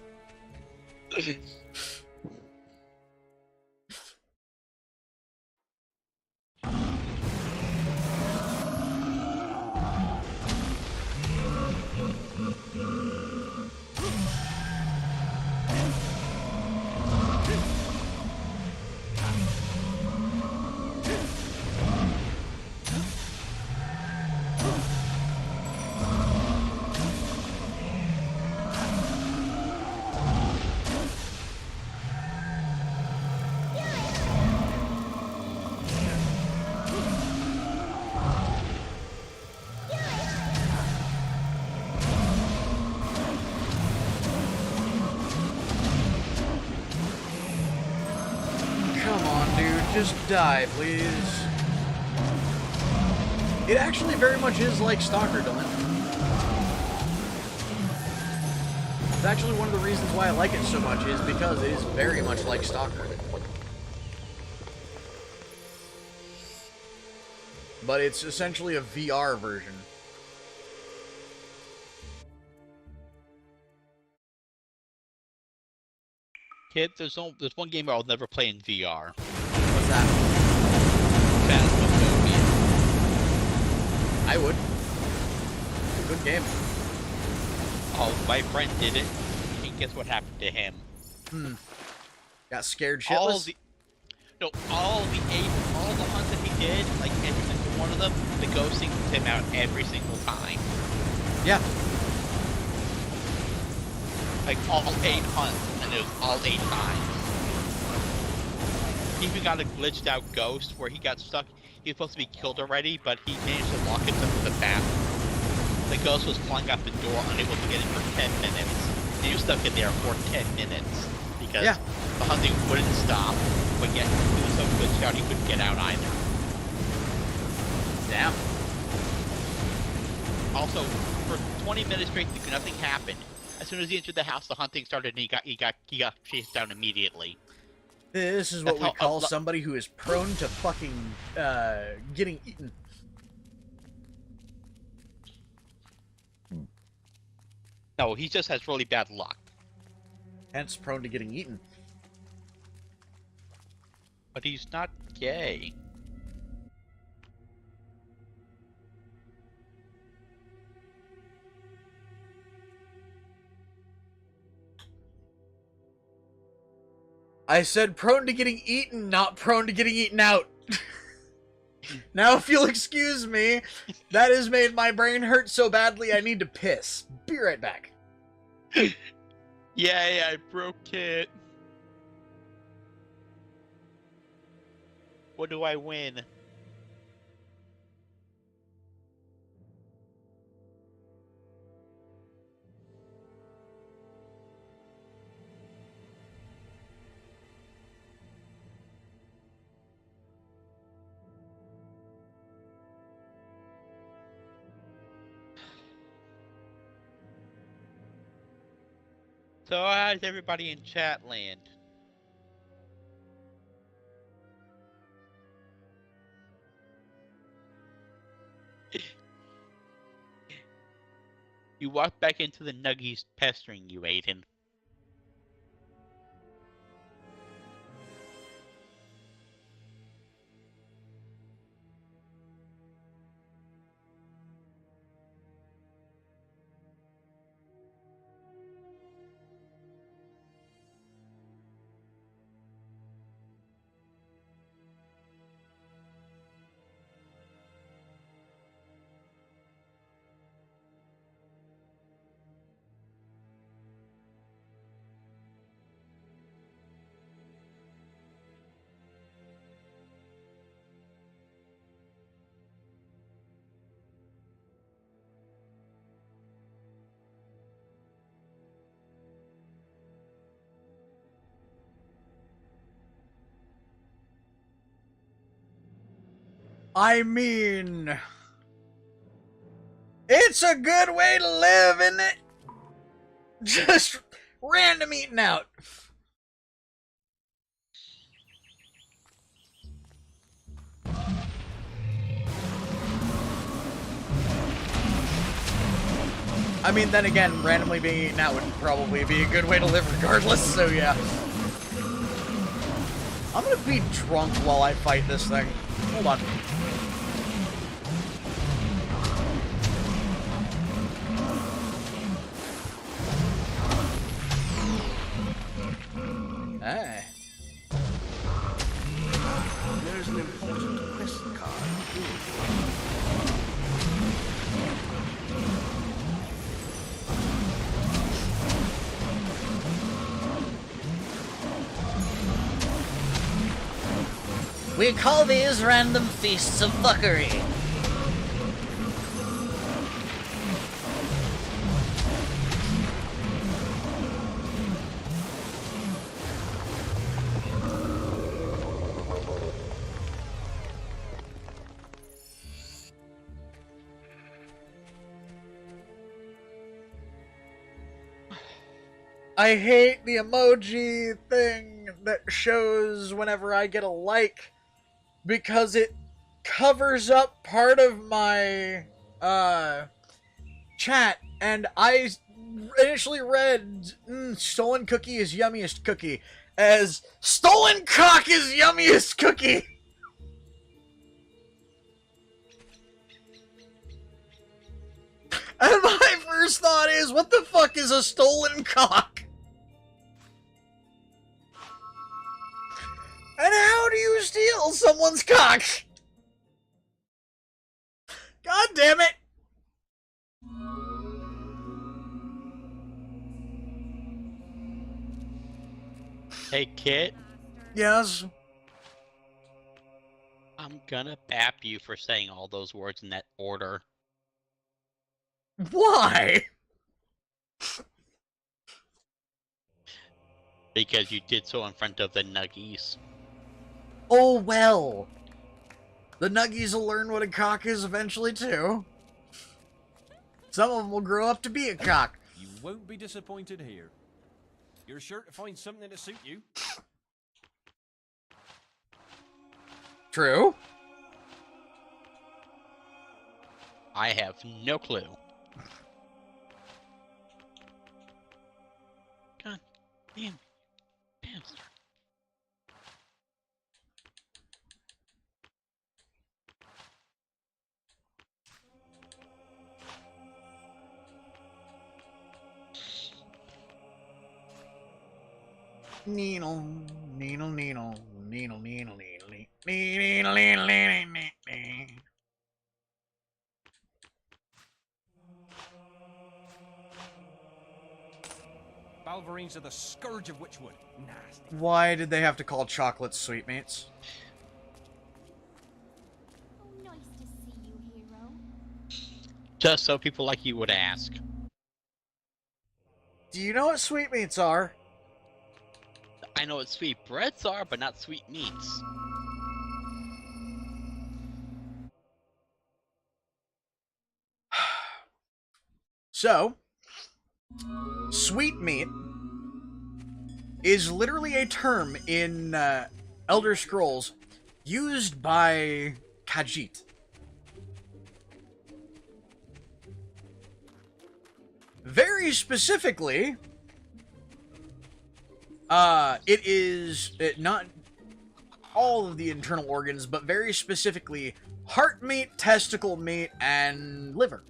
Just die, please. It actually very much is like Stalker, Dylan. It's actually one of the reasons why I like it so much is because it is very much like Stalker. But it's essentially a VR version. Kid, there's one game I'll never play in VR. What's that? Phasmophobia. I would. It's a good game. Oh, my friend did it. And guess what happened to him? Got scared shitless? All the hunts that he did, like every single one of them, the ghost singled him out every single time. Yeah. Like all 8 hunts, and it was all 8 times. He even got a glitched out ghost where he got stuck. He was supposed to be killed already, but he managed to lock himself in the bathroom. The ghost was flying out the door, unable to get in for 10 minutes. And he was stuck in there for 10 minutes because the hunting wouldn't stop. But yet he was so glitched out he couldn't get out either. Damn. Also, for 20 minutes straight, nothing happened. As soon as he entered the house, the hunting started, and he got chased down immediately. This is what we call somebody who is prone to fucking getting eaten. No, he just has really bad luck. Hence, prone to getting eaten. But he's not gay. I said prone to getting eaten, not prone to getting eaten out. Now, if you'll excuse me, that has made my brain hurt so badly I need to piss. Be right back. Yay, I broke it. What do I win? So how's everybody in chat land? You walk back into the nuggies pestering you, Aiden. I mean, it's a good way to live, isn't it? Just random eating out. I mean, then again, randomly being eaten out would probably be a good way to live regardless, so yeah. I'm gonna be drunk while I fight this thing. Hold on. Hey. There's an important quest card. We call these random feasts of fuckery. I hate the emoji thing that shows whenever I get a like, because it covers up part of my chat, and I initially read stolen cookie is yummiest cookie as stolen cock is yummiest cookie. And my first thought is, what the fuck is a stolen cock? And how do you steal someone's cock? God damn it! Hey, Kit. Yes? I'm gonna bap you for saying all those words in that order. Why? Because you did so in front of the nuggies. Oh well. The nuggies will learn what a cock is eventually too. Some of them will grow up to be a cock. You won't be disappointed here. You're sure to find something to suit you. True. I have no clue. God damn. Bastard. Needle, needle, needle, needle, needle, needle, needle, needle, needle, needle, Balverines are the scourge of Witchwood. Nasty. Why did they have to call chocolates sweetmeats? Oh, nice to see you, hero. Just so people like you would ask. Do you know what sweetmeats are? I know what sweet breads are, but not sweet meats. So, sweetmeat is literally a term in Elder Scrolls used by Khajiit. Very specifically, it is not all of the internal organs, but very specifically heart meat, testicle meat, and liver.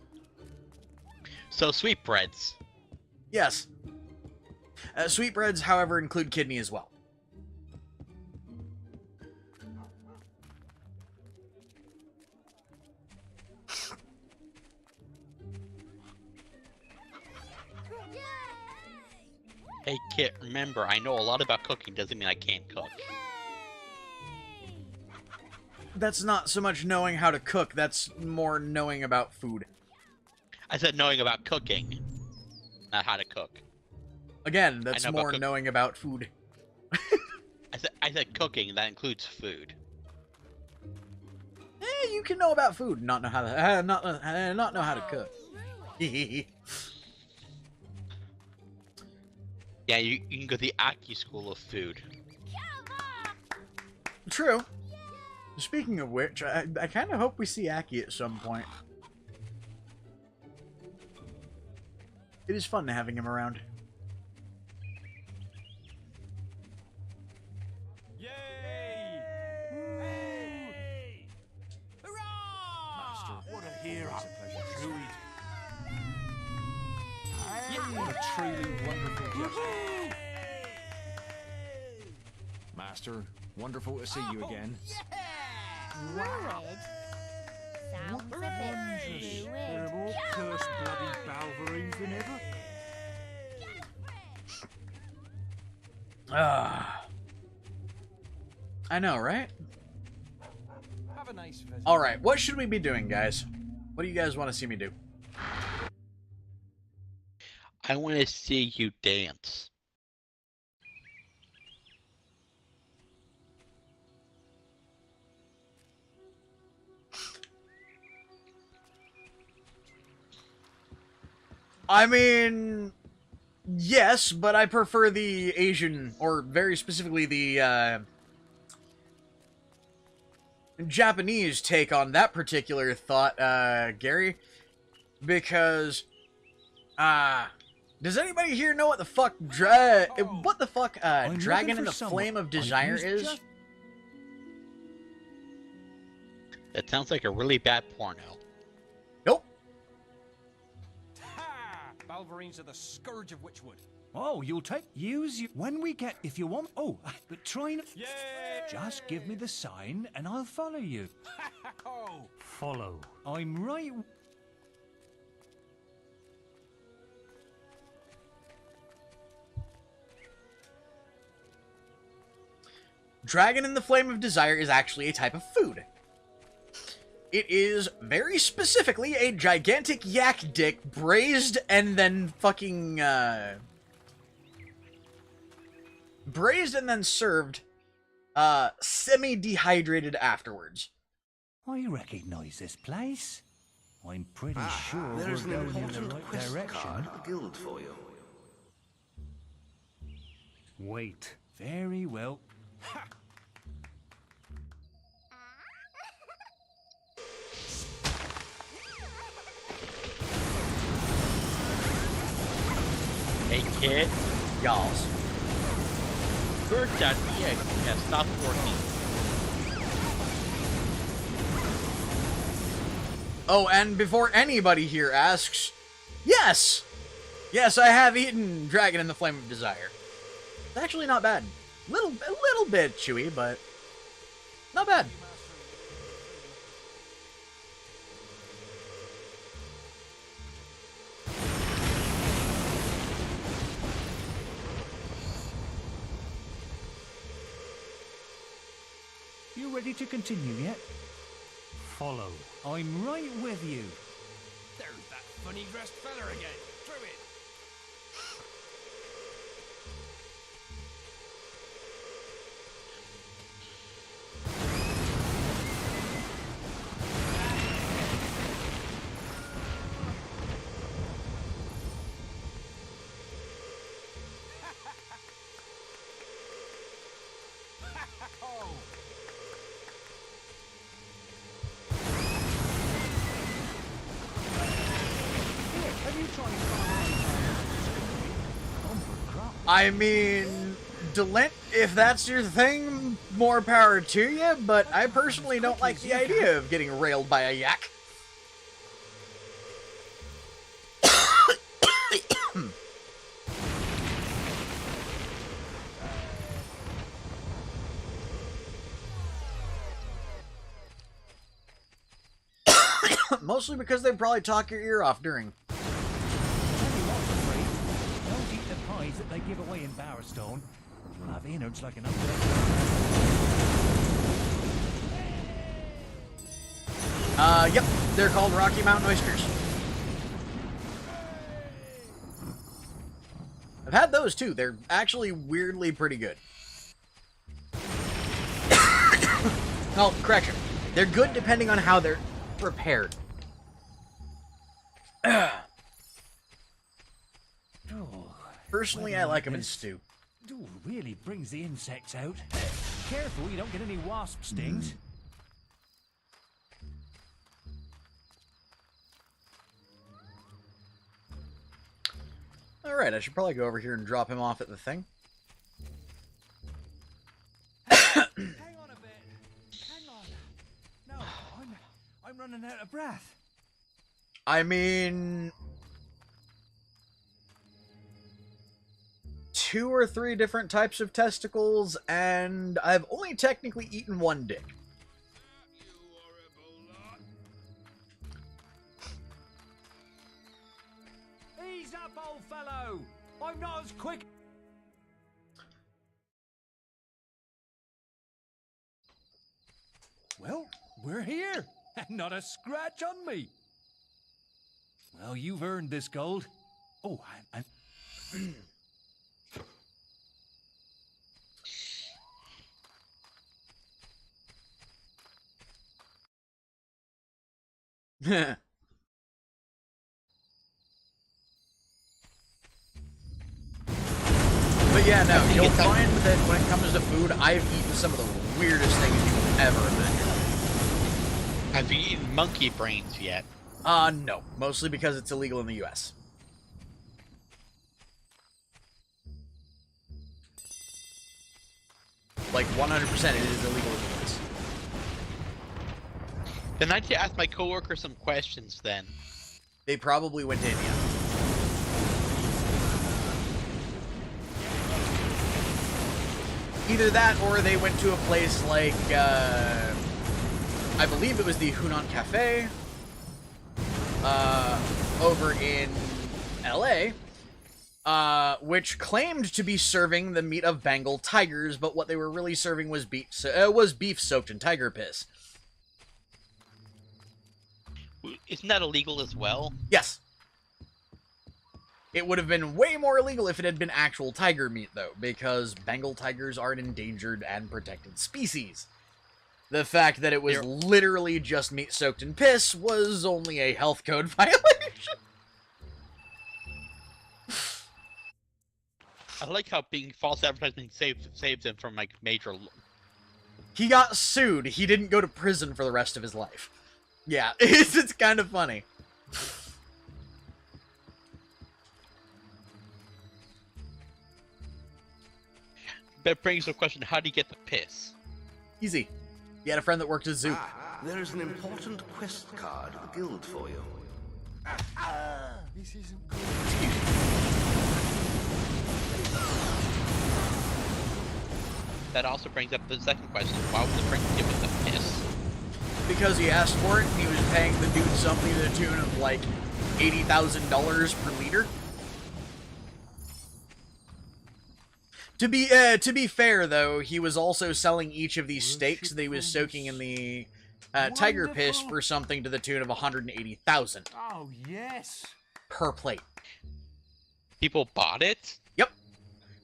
So sweetbreads. Yes. Sweetbreads, however, include kidney as well. Hey Kit, remember, I know a lot about cooking, doesn't mean I can't cook. That's not so much knowing how to cook, that's more knowing about food. I said knowing about cooking, not how to cook. Again, that's I know about more knowing about food. I said cooking, that includes food. You can know about food, not know how to not know how to cook. Yeah, you can go to the Aki School of Food. True. Speaking of which, I kind of hope we see Aki at some point. It is fun having him around. Master, What a hero. truly. A truly wonderful gift. Master, wonderful to see you again. Ruined? Sounds a bit They're ruined. more cursed bloody Balverines than ever. I know, right? Have a nice visit. Alright, what should we be doing, guys? What do you guys want to see me do? I want to see you dance. I mean, yes, but I prefer the Asian, or very specifically the Japanese take on that particular thought, Gary, because, does anybody here know what the fuck, Dragon in the Flame of Desire is? That sounds like a really bad porno. Nope. Balverines are the scourge of Witchwood. Oh, use you when we get if you want. Oh, but try and just give me the sign and I'll follow you. Follow. I'm right. Dragon in the Flame of Desire is actually a type of food. It is very specifically a gigantic yak dick braised and then fucking, braised and then served, semi-dehydrated afterwards. I recognize this place. I'm pretty sure There's we're an going in the important right quest direction. card at the guild for you. Wait. Very well. Hey kid, Y'alls. Bird.exe has stopped working. Oh, and before anybody here asks, yes! Yes, I have eaten Dragon in the Flame of Desire. It's actually not bad. A little bit chewy, but not bad. ready to continue yet? Follow. I'm right with you. There's that funny dressed fella again. Through it. I mean, Delent, if that's your thing, more power to you, but I personally don't like the idea of getting railed by a yak. Mostly because they probably talk your ear off during. Don't eat the pies that they give away in Barrowstone. You'll have innards like an Yep, they're called Rocky Mountain oysters. I've had those too. They're actually weirdly pretty good. Oh, correction. They're good depending on how they're prepared. Personally, I like them in stew. Ooh, really brings the insects out. Careful you don't get any wasp stings. Alright, I should probably go over here and drop him off at the thing. Hang on a bit. Hang on. No, I'm running out of breath. I mean... 2 or 3 different types of testicles, and I've only technically eaten one dick. Ease up, old fellow. I'm not as quick. Well, we're here, and not a scratch on me. Well, you've earned this gold. Oh, and But yeah, no, you'll find that when it comes to food, I've eaten some of the weirdest things you will ever imagine. Have you eaten monkey brains yet? No. Mostly because it's illegal in the US. Like, 100% it is illegal in the US. Then I need to ask my coworker some questions then. They probably went to India. Either that, or they went to a place like, I believe it was the Hunan Cafe, over in LA, which claimed to be serving the meat of Bengal tigers, but what they were really serving was beef soaked in tiger piss. Isn't that illegal as well? Yes. It would have been way more illegal if it had been actual tiger meat, though, because Bengal tigers are an endangered and protected species. The fact that it was literally just meat soaked in piss was only a health code violation. I like how being false advertising saves him from, like, major... He got sued. He didn't go to prison for the rest of his life. Yeah, it's kind of funny. That brings the question, how do you get the piss? Easy. You had a friend that worked at a zoo. There is an important quest card at the guild for you. This isn't good. That also brings up the second question, why would the prince give it the piss? Because he asked for it, and he was paying the dude something to the tune of, like, $80,000 per liter. To be fair, though, he was also selling each of these steaks that he was soaking in the tiger piss for something to the tune of 180,000 Oh, yes. per plate. People bought it? Yep.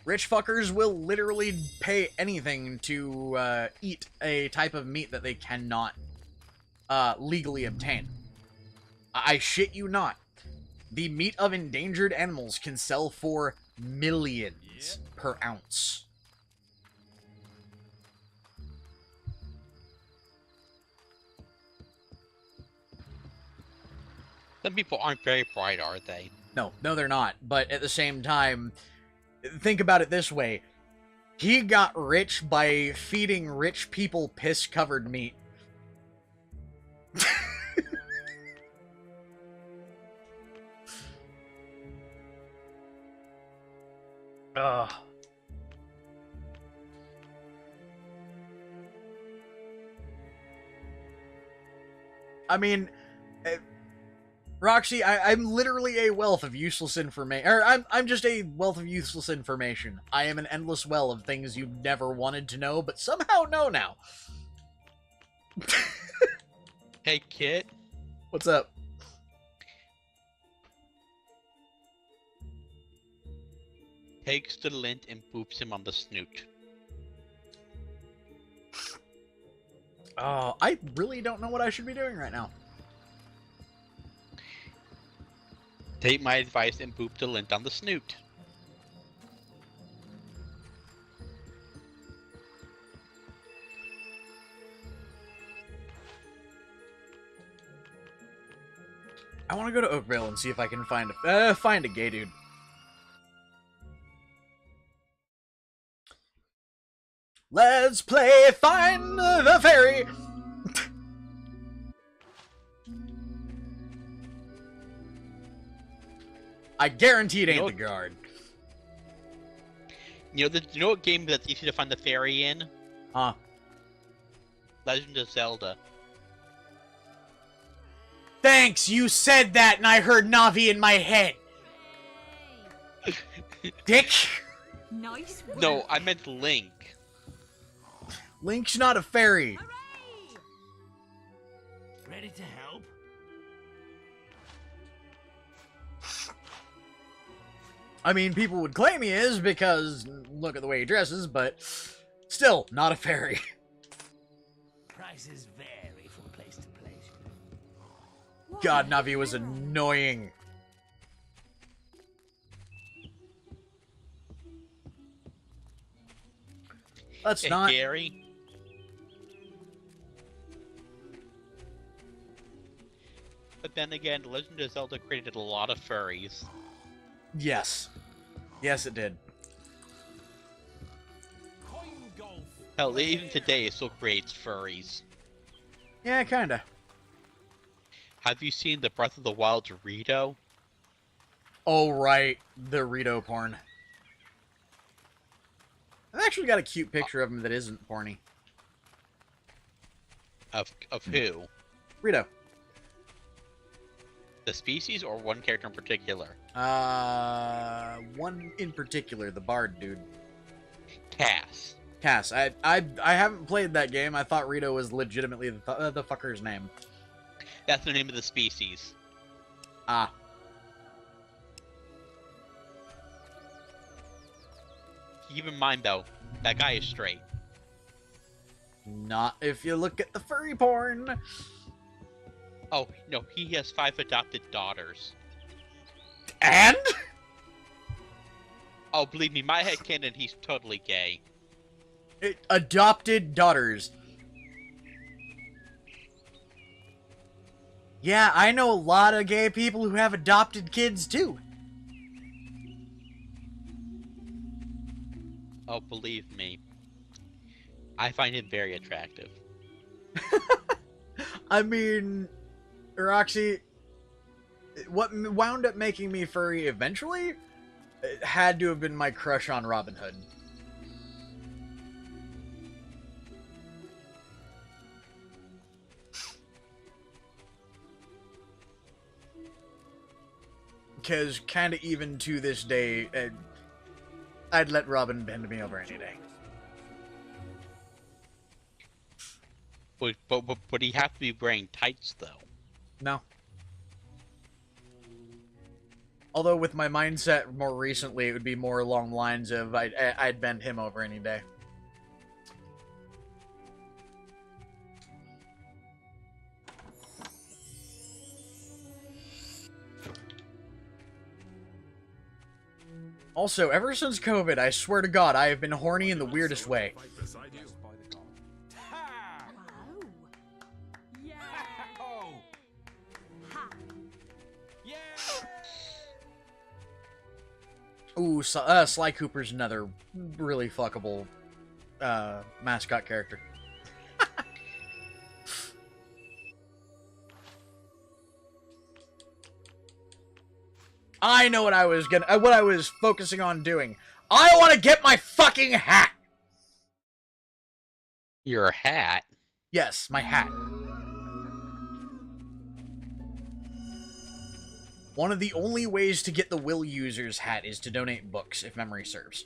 Rich fuckers will literally pay anything to eat a type of meat that they cannot legally obtain. I shit you not. The meat of endangered animals can sell for millions per ounce. Some people aren't very bright, are they? No, they're not. But at the same time, think about it this way. He got rich by feeding rich people piss-covered meat. Ugh. I mean, Roxy, I'm literally a wealth of useless information. Or I'm just a wealth of useless information. I am an endless well of things you never wanted to know, but somehow know now. Hey, Kit. What's up? Takes the lint and boops him on the snoot. Oh, I really don't know what I should be doing right now. Take my advice and boop the lint on the snoot. I want to go to Oakville and see if I can find a gay dude. Let's play Find the Fairy! I guarantee it ain't the guard. You know what game that's easy to find the fairy in? Huh? Legend of Zelda. Thanks, you said that and I heard Navi in my head. Dick. Nice work. No, I meant Link. Link's not a fairy. Ready to help? I mean, people would claim he is because look at the way he dresses, but still, not a fairy. Prices vary from place to place. God, Navi was annoying. Let's Hey, not. Gary. But then again, Legend of Zelda created a lot of furries. Yes. Yes, it did. Hell, even today it still creates furries. Yeah, kinda. Have you seen the Breath of the Wild Rito? Oh, right. The Rito porn. I've actually got a cute picture of him that isn't porny. Of who? Rito. The species or one character in particular? One in particular, the bard dude. Cass. Cass. I haven't played that game. I thought Rito was legitimately the fucker's name. That's the name of the species. Ah. Keep in mind, though, that guy is straight. Not if you look at the furry porn. Oh, no, he has 5 adopted daughters. And? Oh, believe me, my headcanon, he's totally gay. Adopted daughters. Yeah, I know a lot of gay people who have adopted kids, too. Oh, believe me. I find him very attractive. I mean, Roxy, what wound up making me furry eventually had to have been my crush on Robin Hood. Because kind of even to this day, I'd let Robin bend me over any day. But he have to be wearing tights, though. No. Although with my mindset more recently, it would be more along the lines of I'd bend him over any day. Also, ever since COVID, I swear to God, I have been horny in the weirdest way. Ooh, Sly Cooper's another really fuckable mascot character. I know what I was focusing on doing. I want to get my fucking hat. Your hat? Yes, my hat. One of the only ways to get the Will User's hat is to donate books, if memory serves.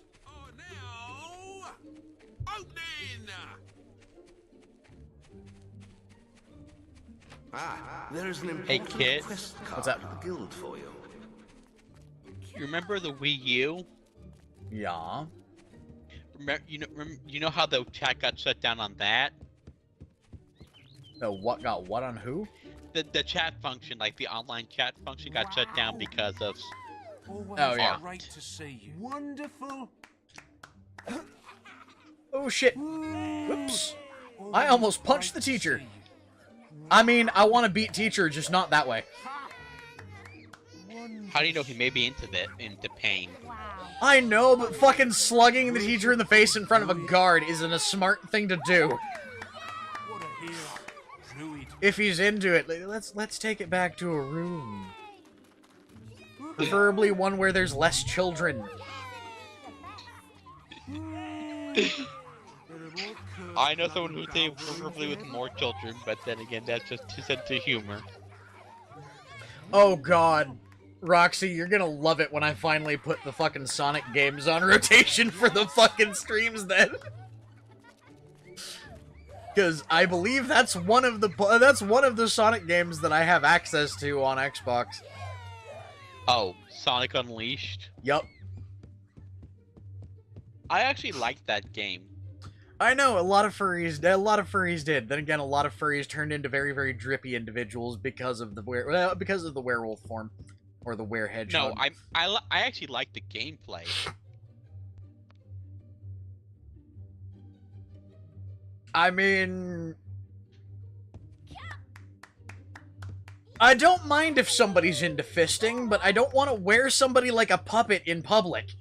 There's an Hey, important kid. quest card What's that? in the guild for you. You remember the Wii U? Yeah. You know how the chat got shut down on that? The what got what on who? The chat function, like the online chat function, got shut down because of. Oh yeah. Great to see you. Wonderful. Oh shit. Whoops. I almost punched the teacher. I mean, I want to beat teacher, just not that way. How do you know he may be into pain? I know, but fucking slugging the teacher in the face in front of a guard isn't a smart thing to do. If he's into it, let's take it back to a room. Preferably one where there's less children. I know someone who'd say preferably with more children, but then again, that's just his sense of humor. Oh god. Roxy, you're gonna love it when I finally put the fucking Sonic games on rotation for the fucking streams then. Because I believe that's one of the Sonic games that I have access to on Xbox. Oh, Sonic Unleashed? Yup. I actually liked that game. I know, a lot of furries did. Then again, a lot of furries turned into very, very drippy individuals because of the werewolf form. Or the were-hedgehog. No, I actually like the gameplay. I mean... I don't mind if somebody's into fisting, but I don't want to wear somebody like a puppet in public.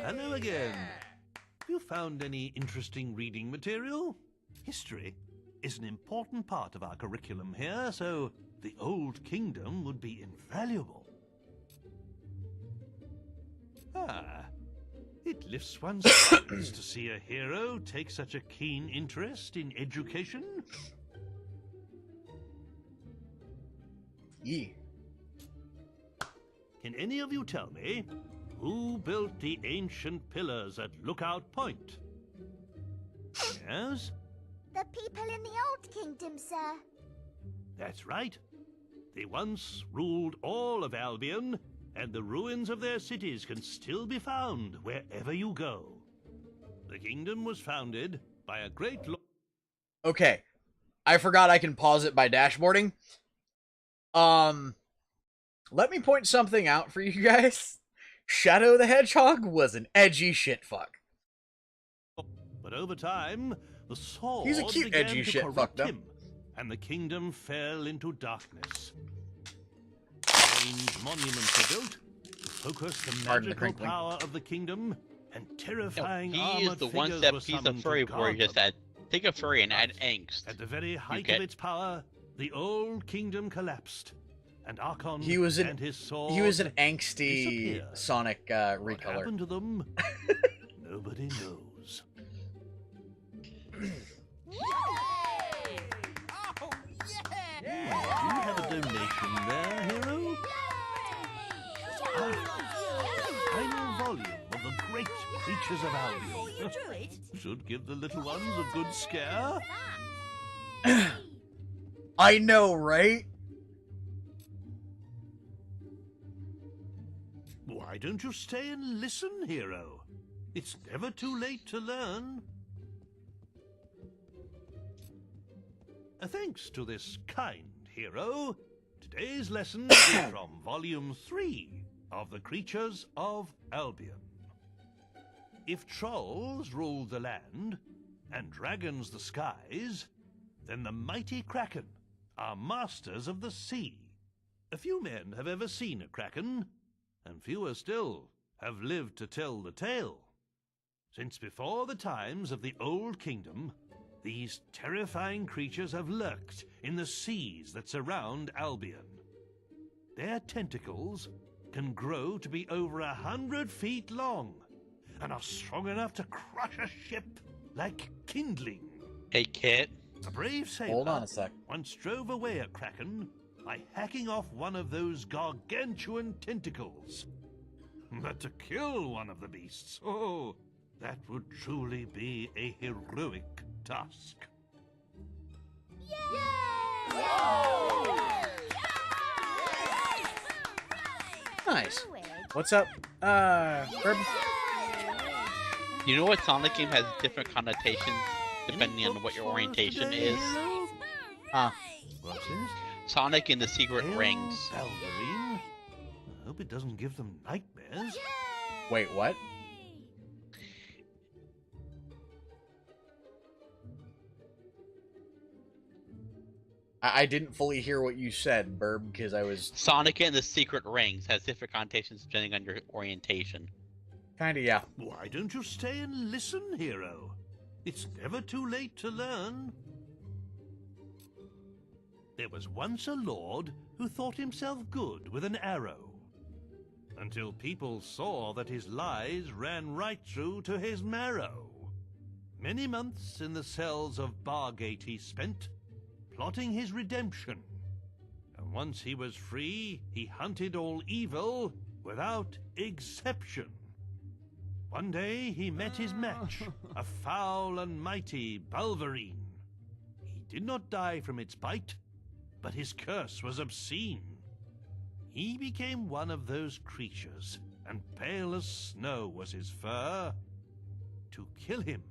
Hello again. You found any interesting reading material? History is an important part of our curriculum here, so the Old Kingdom would be invaluable. It lifts one's spirits to see a hero take such a keen interest in education. Can any of you tell me who built the ancient pillars at Lookout Point? Yes? The people in the Old Kingdom, sir. That's right. They once ruled all of Albion, and the ruins of their cities can still be found wherever you go. The kingdom was founded by a great Okay. I forgot I can pause it by dashboarding. Let me point something out for you guys. Shadow the Hedgehog was an edgy shitfuck. But over time, the sword He's a cute began edgy to shitfuck, corrupt though. him, and the kingdom fell into darkness. Strange monuments were built to focus the Pardon the magical crinkling. power of the kingdom, and terrifying He armored is the figures one-step were piece of summoned furry to where guard you just them. had take a furry and add angst. At the very height get- of its power, the old kingdom collapsed, and Archon He was and his sword He was an angsty disappeared. Sonic What recolor. happened to them? Nobody knows. Oh, yeah! creatures of Albion. Should give the little ones a good scare. I know, right? Why don't you stay and listen, hero? It's never too late to learn. Thanks to this kind hero, today's lesson is from Volume 3 of the Creatures of Albion. If trolls ruled the land, and dragons the skies, then the mighty kraken are masters of the sea. A few men have ever seen a kraken, and fewer still have lived to tell the tale. Since before the times of the Old Kingdom, these terrifying creatures have lurked in the seas that surround Albion. Their tentacles can grow to be over 100 feet long, and are strong enough to crush a ship like kindling. Hey, Kit. A brave sailor Hold on a sec. once drove away a kraken by hacking off one of those gargantuan tentacles. But to kill one of the beasts, oh, that would truly be a heroic task. Nice. What's up, Herb? You know what Sonic game has different connotations depending on what your orientation is? What's this? Sonic and the Secret Rings. Balverine? I hope it doesn't give them nightmares. Wait, what? I didn't fully hear what you said, Burb, because I was... Sonic and the Secret Rings has different connotations depending on your orientation. Kinda, yeah. Why don't you stay and listen, hero? It's never too late to learn. There was once a lord who thought himself good with an arrow, until people saw that his lies ran right through to his marrow. Many months in the cells of Bargate he spent, plotting his redemption. And once he was free, he hunted all evil without exception. One day he met his match, a foul and mighty Balverine. He did not die from its bite, but his curse was obscene. He became one of those creatures, and pale as snow was his fur. To kill him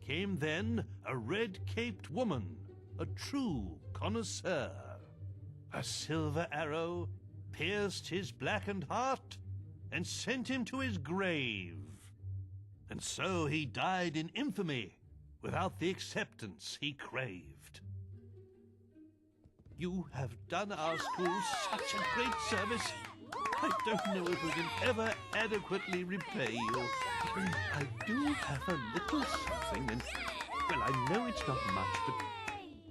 came then a red-caped woman, a true connoisseur. A silver arrow pierced his blackened heart and sent him to his grave. And so he died in infamy, without the acceptance he craved. You have done our school such a great service. I don't know if we can ever adequately repay you. I do have a little something, and, well, I know it's not much, but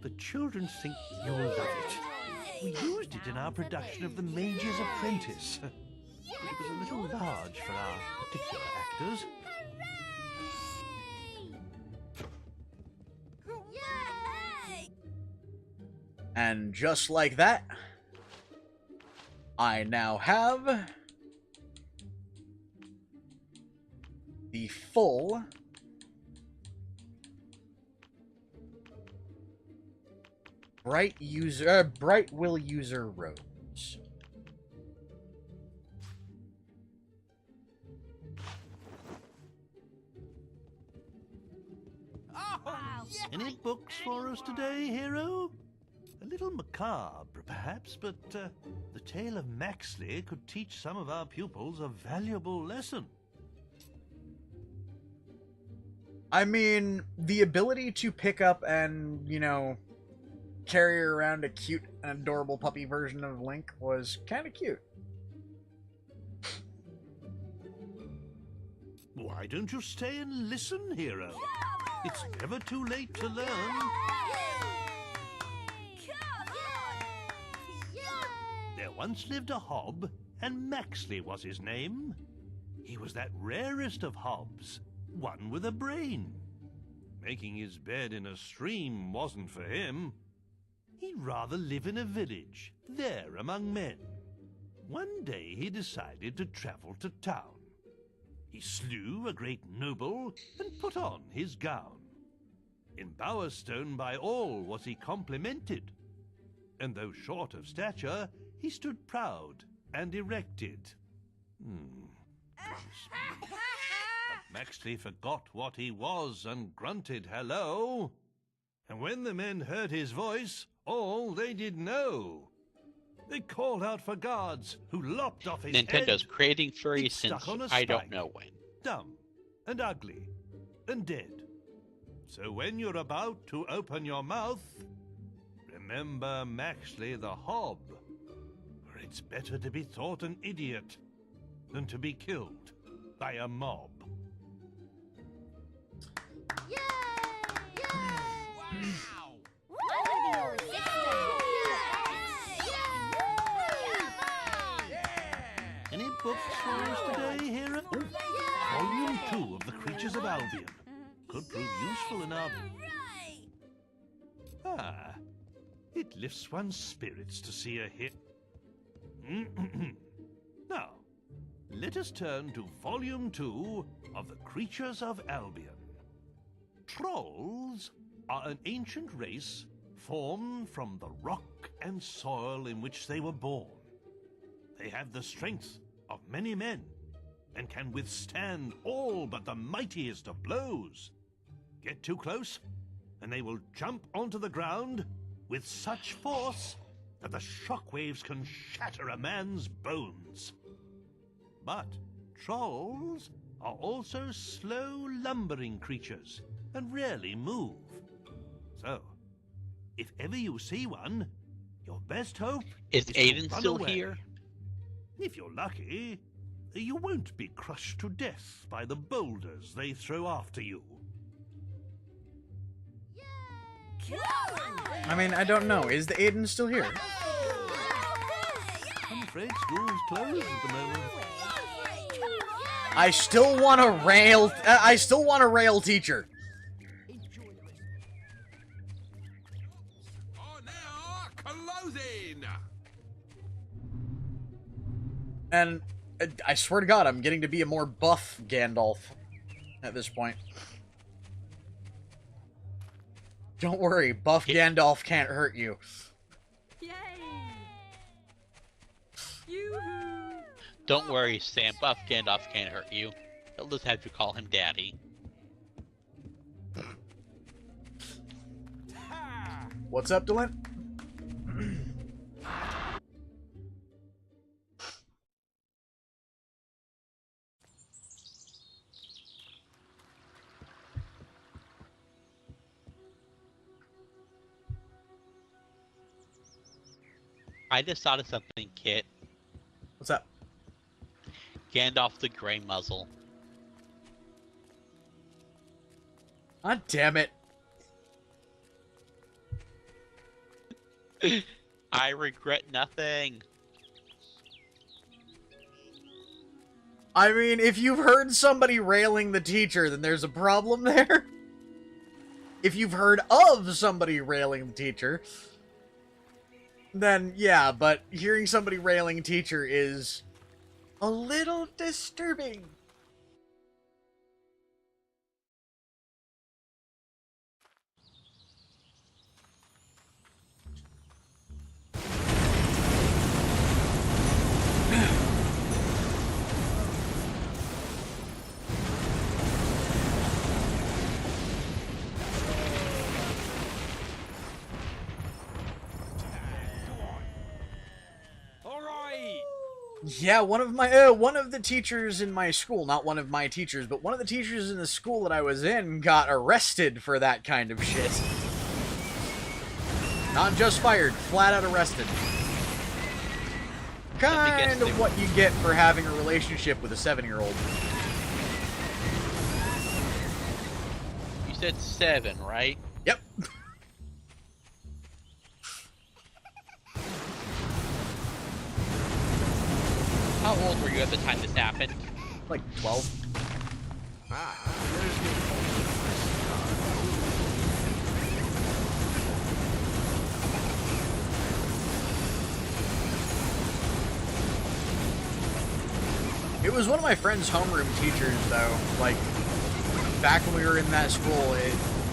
the children think you'll love it. We used it in our production of The Mage's Apprentice. It was a little large for our particular actors. And just like that, I now have the full Bright Will user robes. Any books for us today, hero? A little macabre, perhaps, but the tale of Maxley could teach some of our pupils a valuable lesson. I mean, the ability to pick up and, you know, carry around a cute and adorable puppy version of Link was kind of cute. Why don't you stay and listen, hero? It's never too late to learn. There once lived a hob, and Maxley was his name. He was that rarest of hobs, one with a brain. Making his bed in a stream wasn't for him. He'd rather live in a village, there among men. One day he decided to travel to town. He He slew a great noble and put on his gown. In Bowerstone by all was he complimented, and though short of stature, he stood proud and erected. But Maxley forgot what he was and grunted hello. And when the men heard his voice, all they did know. They called out for guards who lopped off his Nintendo's head. creating furry It stuck since on a I don't spike. know when. Dumb and ugly and dead. So when you're about to open your mouth, remember Maxley the Hob. For it's better to be thought an idiot than to be killed by a mob. Yay! Yay! Wow! I'm gonna be your assistant. Any books for us today, Hera? Volume 2 of The Creatures of Albion. Could prove useful in our... Ah, it lifts one's spirits to see a hit. Now, let us turn to Volume 2 of The Creatures of Albion. Trolls are an ancient race formed from the rock and soil in which they were born. They have the strength of many men and can withstand all but the mightiest of blows. Get too close, and they will jump onto the ground with such force that the shockwaves can shatter a man's bones. But trolls are also slow, lumbering creatures and rarely move. So, if ever you see one, your best hope Is to Aiden run still away. here? If you're lucky, you won't be crushed to death by the boulders they throw after you. I mean, I don't know. Is the Aiden still here? I'm afraid school's closed at the moment. I still want a rail. I still want a rail teacher. Oh, now, closing! And I swear to God, I'm getting to be a more buff Gandalf at this point. Don't worry, buff Gandalf can't hurt you. Yay! Yoo-hoo! Don't worry, Sam. Buff Gandalf can't hurt you. He'll just have you call him Daddy. What's up, Dylan? I just thought of something, Kit. What's up? Gandalf the Grey Muzzle. God damn it. I regret nothing. I mean, if you've heard somebody railing the teacher, then there's a problem there. If you've heard of somebody railing the teacher, then yeah, but hearing somebody railing a teacher is a little disturbing. Yeah, one of the teachers in my school, not one of my teachers, but one of the teachers in the school that I was in got arrested for that kind of shit. Not just fired, flat out arrested. Kind of what you get for having a relationship with a 7-year-old. You said 7, right? Yep. How old were you at the time this happened? Like 12. was one of my friend's homeroom teachers, though. Like, back when we were in that school,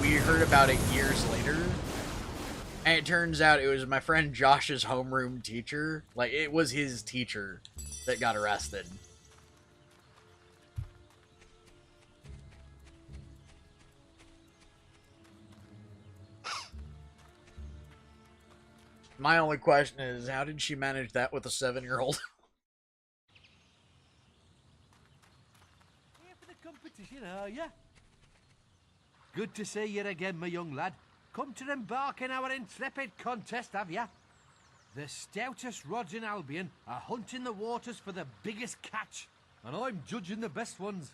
we heard about it years later. And it turns out it was my friend Josh's homeroom teacher. Like, it was his teacher that got arrested. My only question is, how did she manage that with a 7-year-old? Here for the competition, are ya? Good to see you again, my young lad. Come to embark in our intrepid contest, have ya? The stoutest rods in Albion are hunting the waters for the biggest catch, and I'm judging the best ones.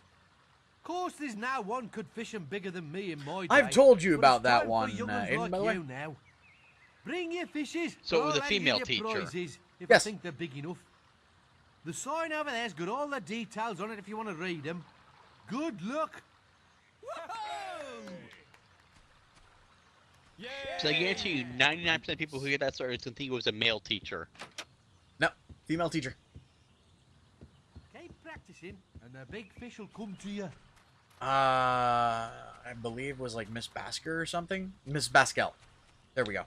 Course, there's now one could fishing bigger than me in my day. I've told you but about it's that time for one, young'uns Aiden, like by the way. you now. Bring your fishes. So it was I'll a hand you female your teacher. prizes if Yes. I think they're big enough. The sign over there's got all the details on it if you want to read them. Good luck. So I guarantee you, 99% of people who hear that story is going to think it was a male teacher. No, female teacher. Keep practicing, and the big fish will come to you. I believe was like Miss Basker or something. Miss Baskel. There we go.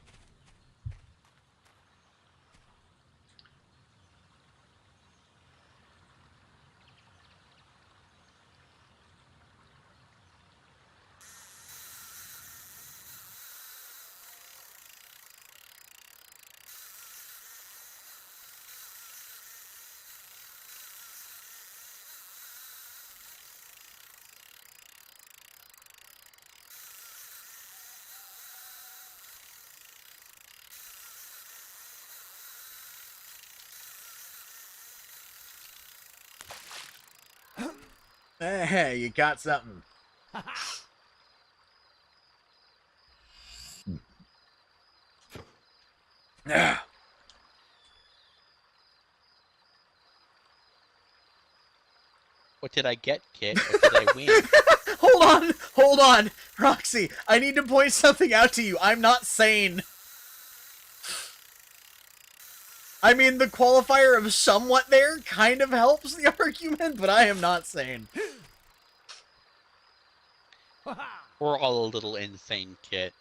Hey, you got something. What did I get, Kit? What did I win? Hold on, Roxy. I need to point something out to you. I'm not sane. I mean, the qualifier of somewhat there kind of helps the argument, but I am not sane. We're all a little insane, Kit.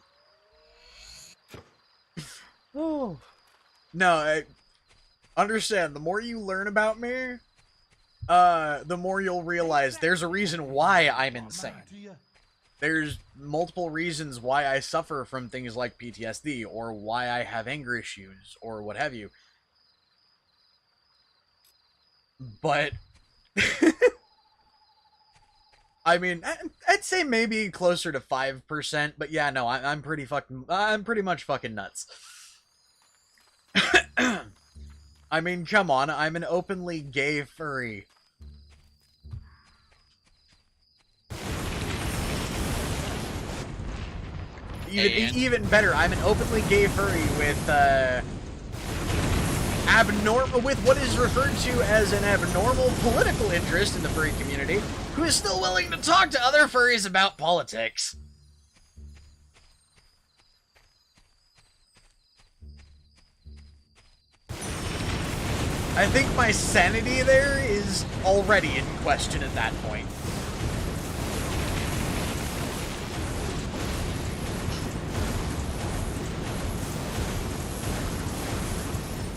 Oh. No, understand, the more you learn about me, the more you'll realize there's a reason why I'm insane. There's multiple reasons why I suffer from things like PTSD, or why I have anger issues, or what have you. But I mean, I'd say maybe closer to 5%, but yeah, no, I'm pretty much fucking nuts. I mean, come on, I'm an openly gay furry. Even better, I'm an openly gay furry with with what is referred to as an abnormal political interest in the furry community, who is still willing to talk to other furries about politics. I think my sanity there is already in question at that point.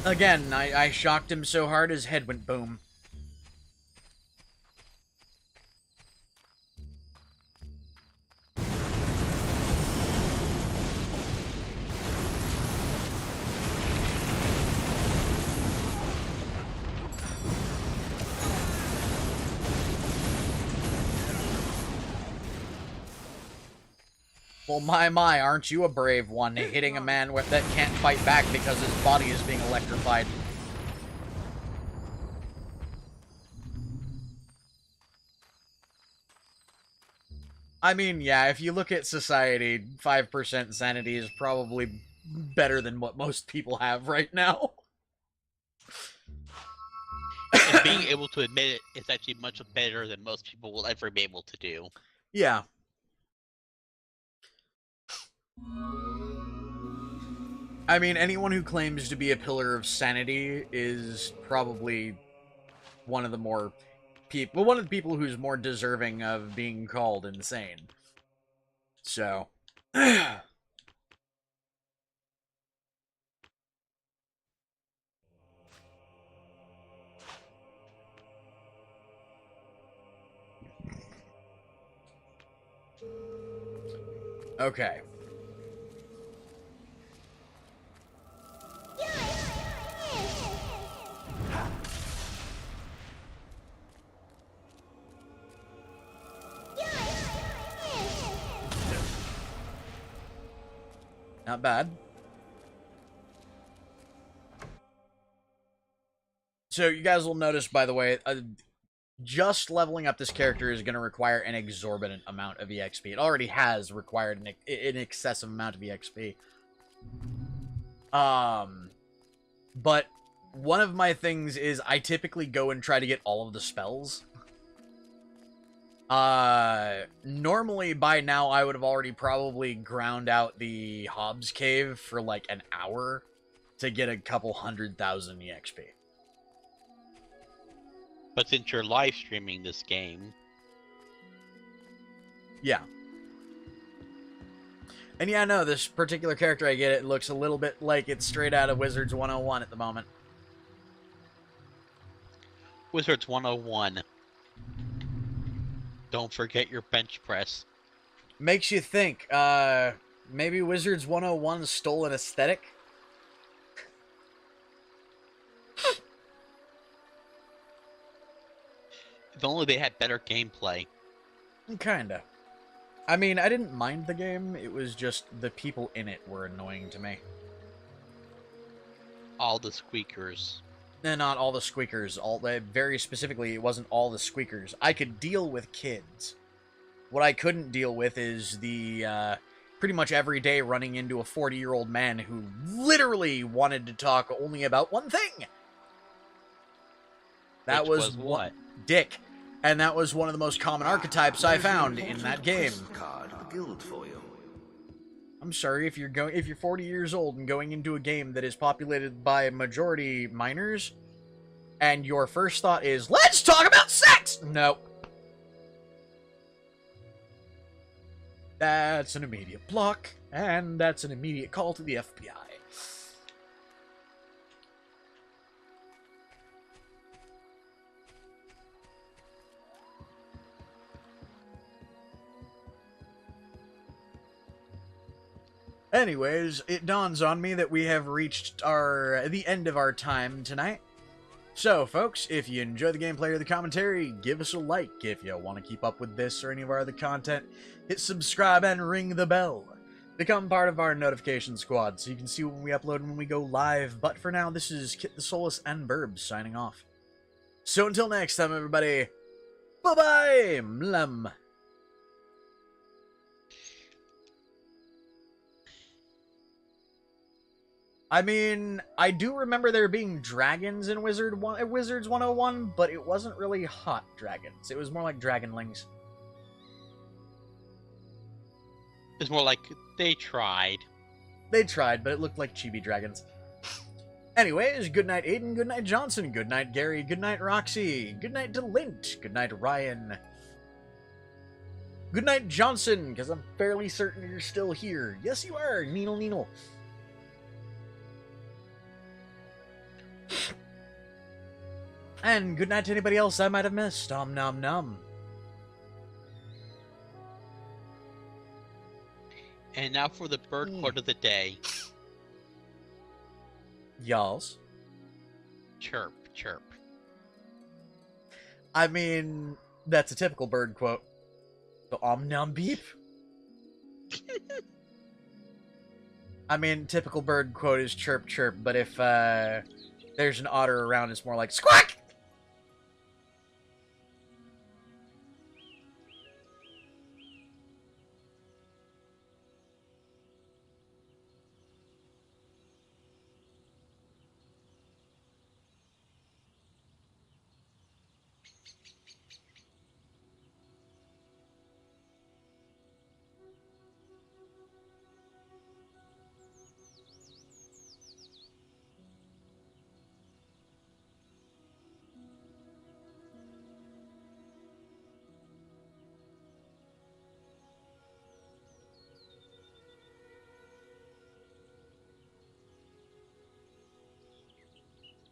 Again, I shocked him so hard his head went boom. Well, my, aren't you a brave one, hitting a man that can't fight back because his body is being electrified. I mean, yeah, if you look at society, 5% sanity is probably better than what most people have right now. And being able to admit it is actually much better than most people will ever be able to do. Yeah. I mean, anyone who claims to be a pillar of sanity is probably one of the more people, one of the people who's more deserving of being called insane. So, okay. Not bad. So you guys will notice, by the way, just leveling up this character is going to require an exorbitant amount of EXP. It already has required an excessive amount of EXP. But one of my things is I typically go and try to get all of the spells. Normally by now I would have already probably ground out the Hobbs Cave for like an hour to get a couple 100,000 EXP. But since you're live streaming this game... Yeah. And yeah, no, this particular character, I get it, looks a little bit like it's straight out of Wizards 101 at the moment. Wizards 101. Don't forget your bench press. Makes you think, maybe Wizards 101 stole an aesthetic? If only they had better gameplay. Kinda. I mean, I didn't mind the game, it was just the people in it were annoying to me. All the squeakers. And not all the squeakers. Very specifically, it wasn't all the squeakers. I could deal with kids. What I couldn't deal with is the, pretty much every day running into a 40-year-old man who literally wanted to talk only about one thing. That was what? Dick. And that was one of the most common archetypes I found in that game. Card guild for you. I'm sorry, if you're 40 years old and going into a game that is populated by majority minors, and your first thought is, let's talk about sex! No. That's an immediate block, and that's an immediate call to the FBI. Anyways, it dawns on me that we have reached the end of our time tonight. So, folks, if you enjoy the gameplay or the commentary, give us a like. If you want to keep up with this or any of our other content, hit subscribe and ring the bell. Become part of our notification squad so you can see when we upload and when we go live. But for now, this is Kitthesoulless and Burbs signing off. So until next time, everybody, bye-bye, mlem. I mean, I do remember there being dragons in Wizards 101, but it wasn't really hot dragons. It was more like dragonlings. It's more like they tried. They tried, but it looked like chibi dragons. Anyways, good night Aiden, good night Johnson, good night Gary, good night Roxy, good night Delint, good night Ryan. Good night Johnson, because I'm fairly certain you're still here. Yes, you are, Neenal Neenal. And good night to anybody else I might have missed. Om nom nom. And now for the bird quote of the day. Y'alls. Chirp, chirp. I mean, that's a typical bird quote. The om nom beep. I mean, typical bird quote is chirp chirp, but if there's an otter around, it's more like squawk!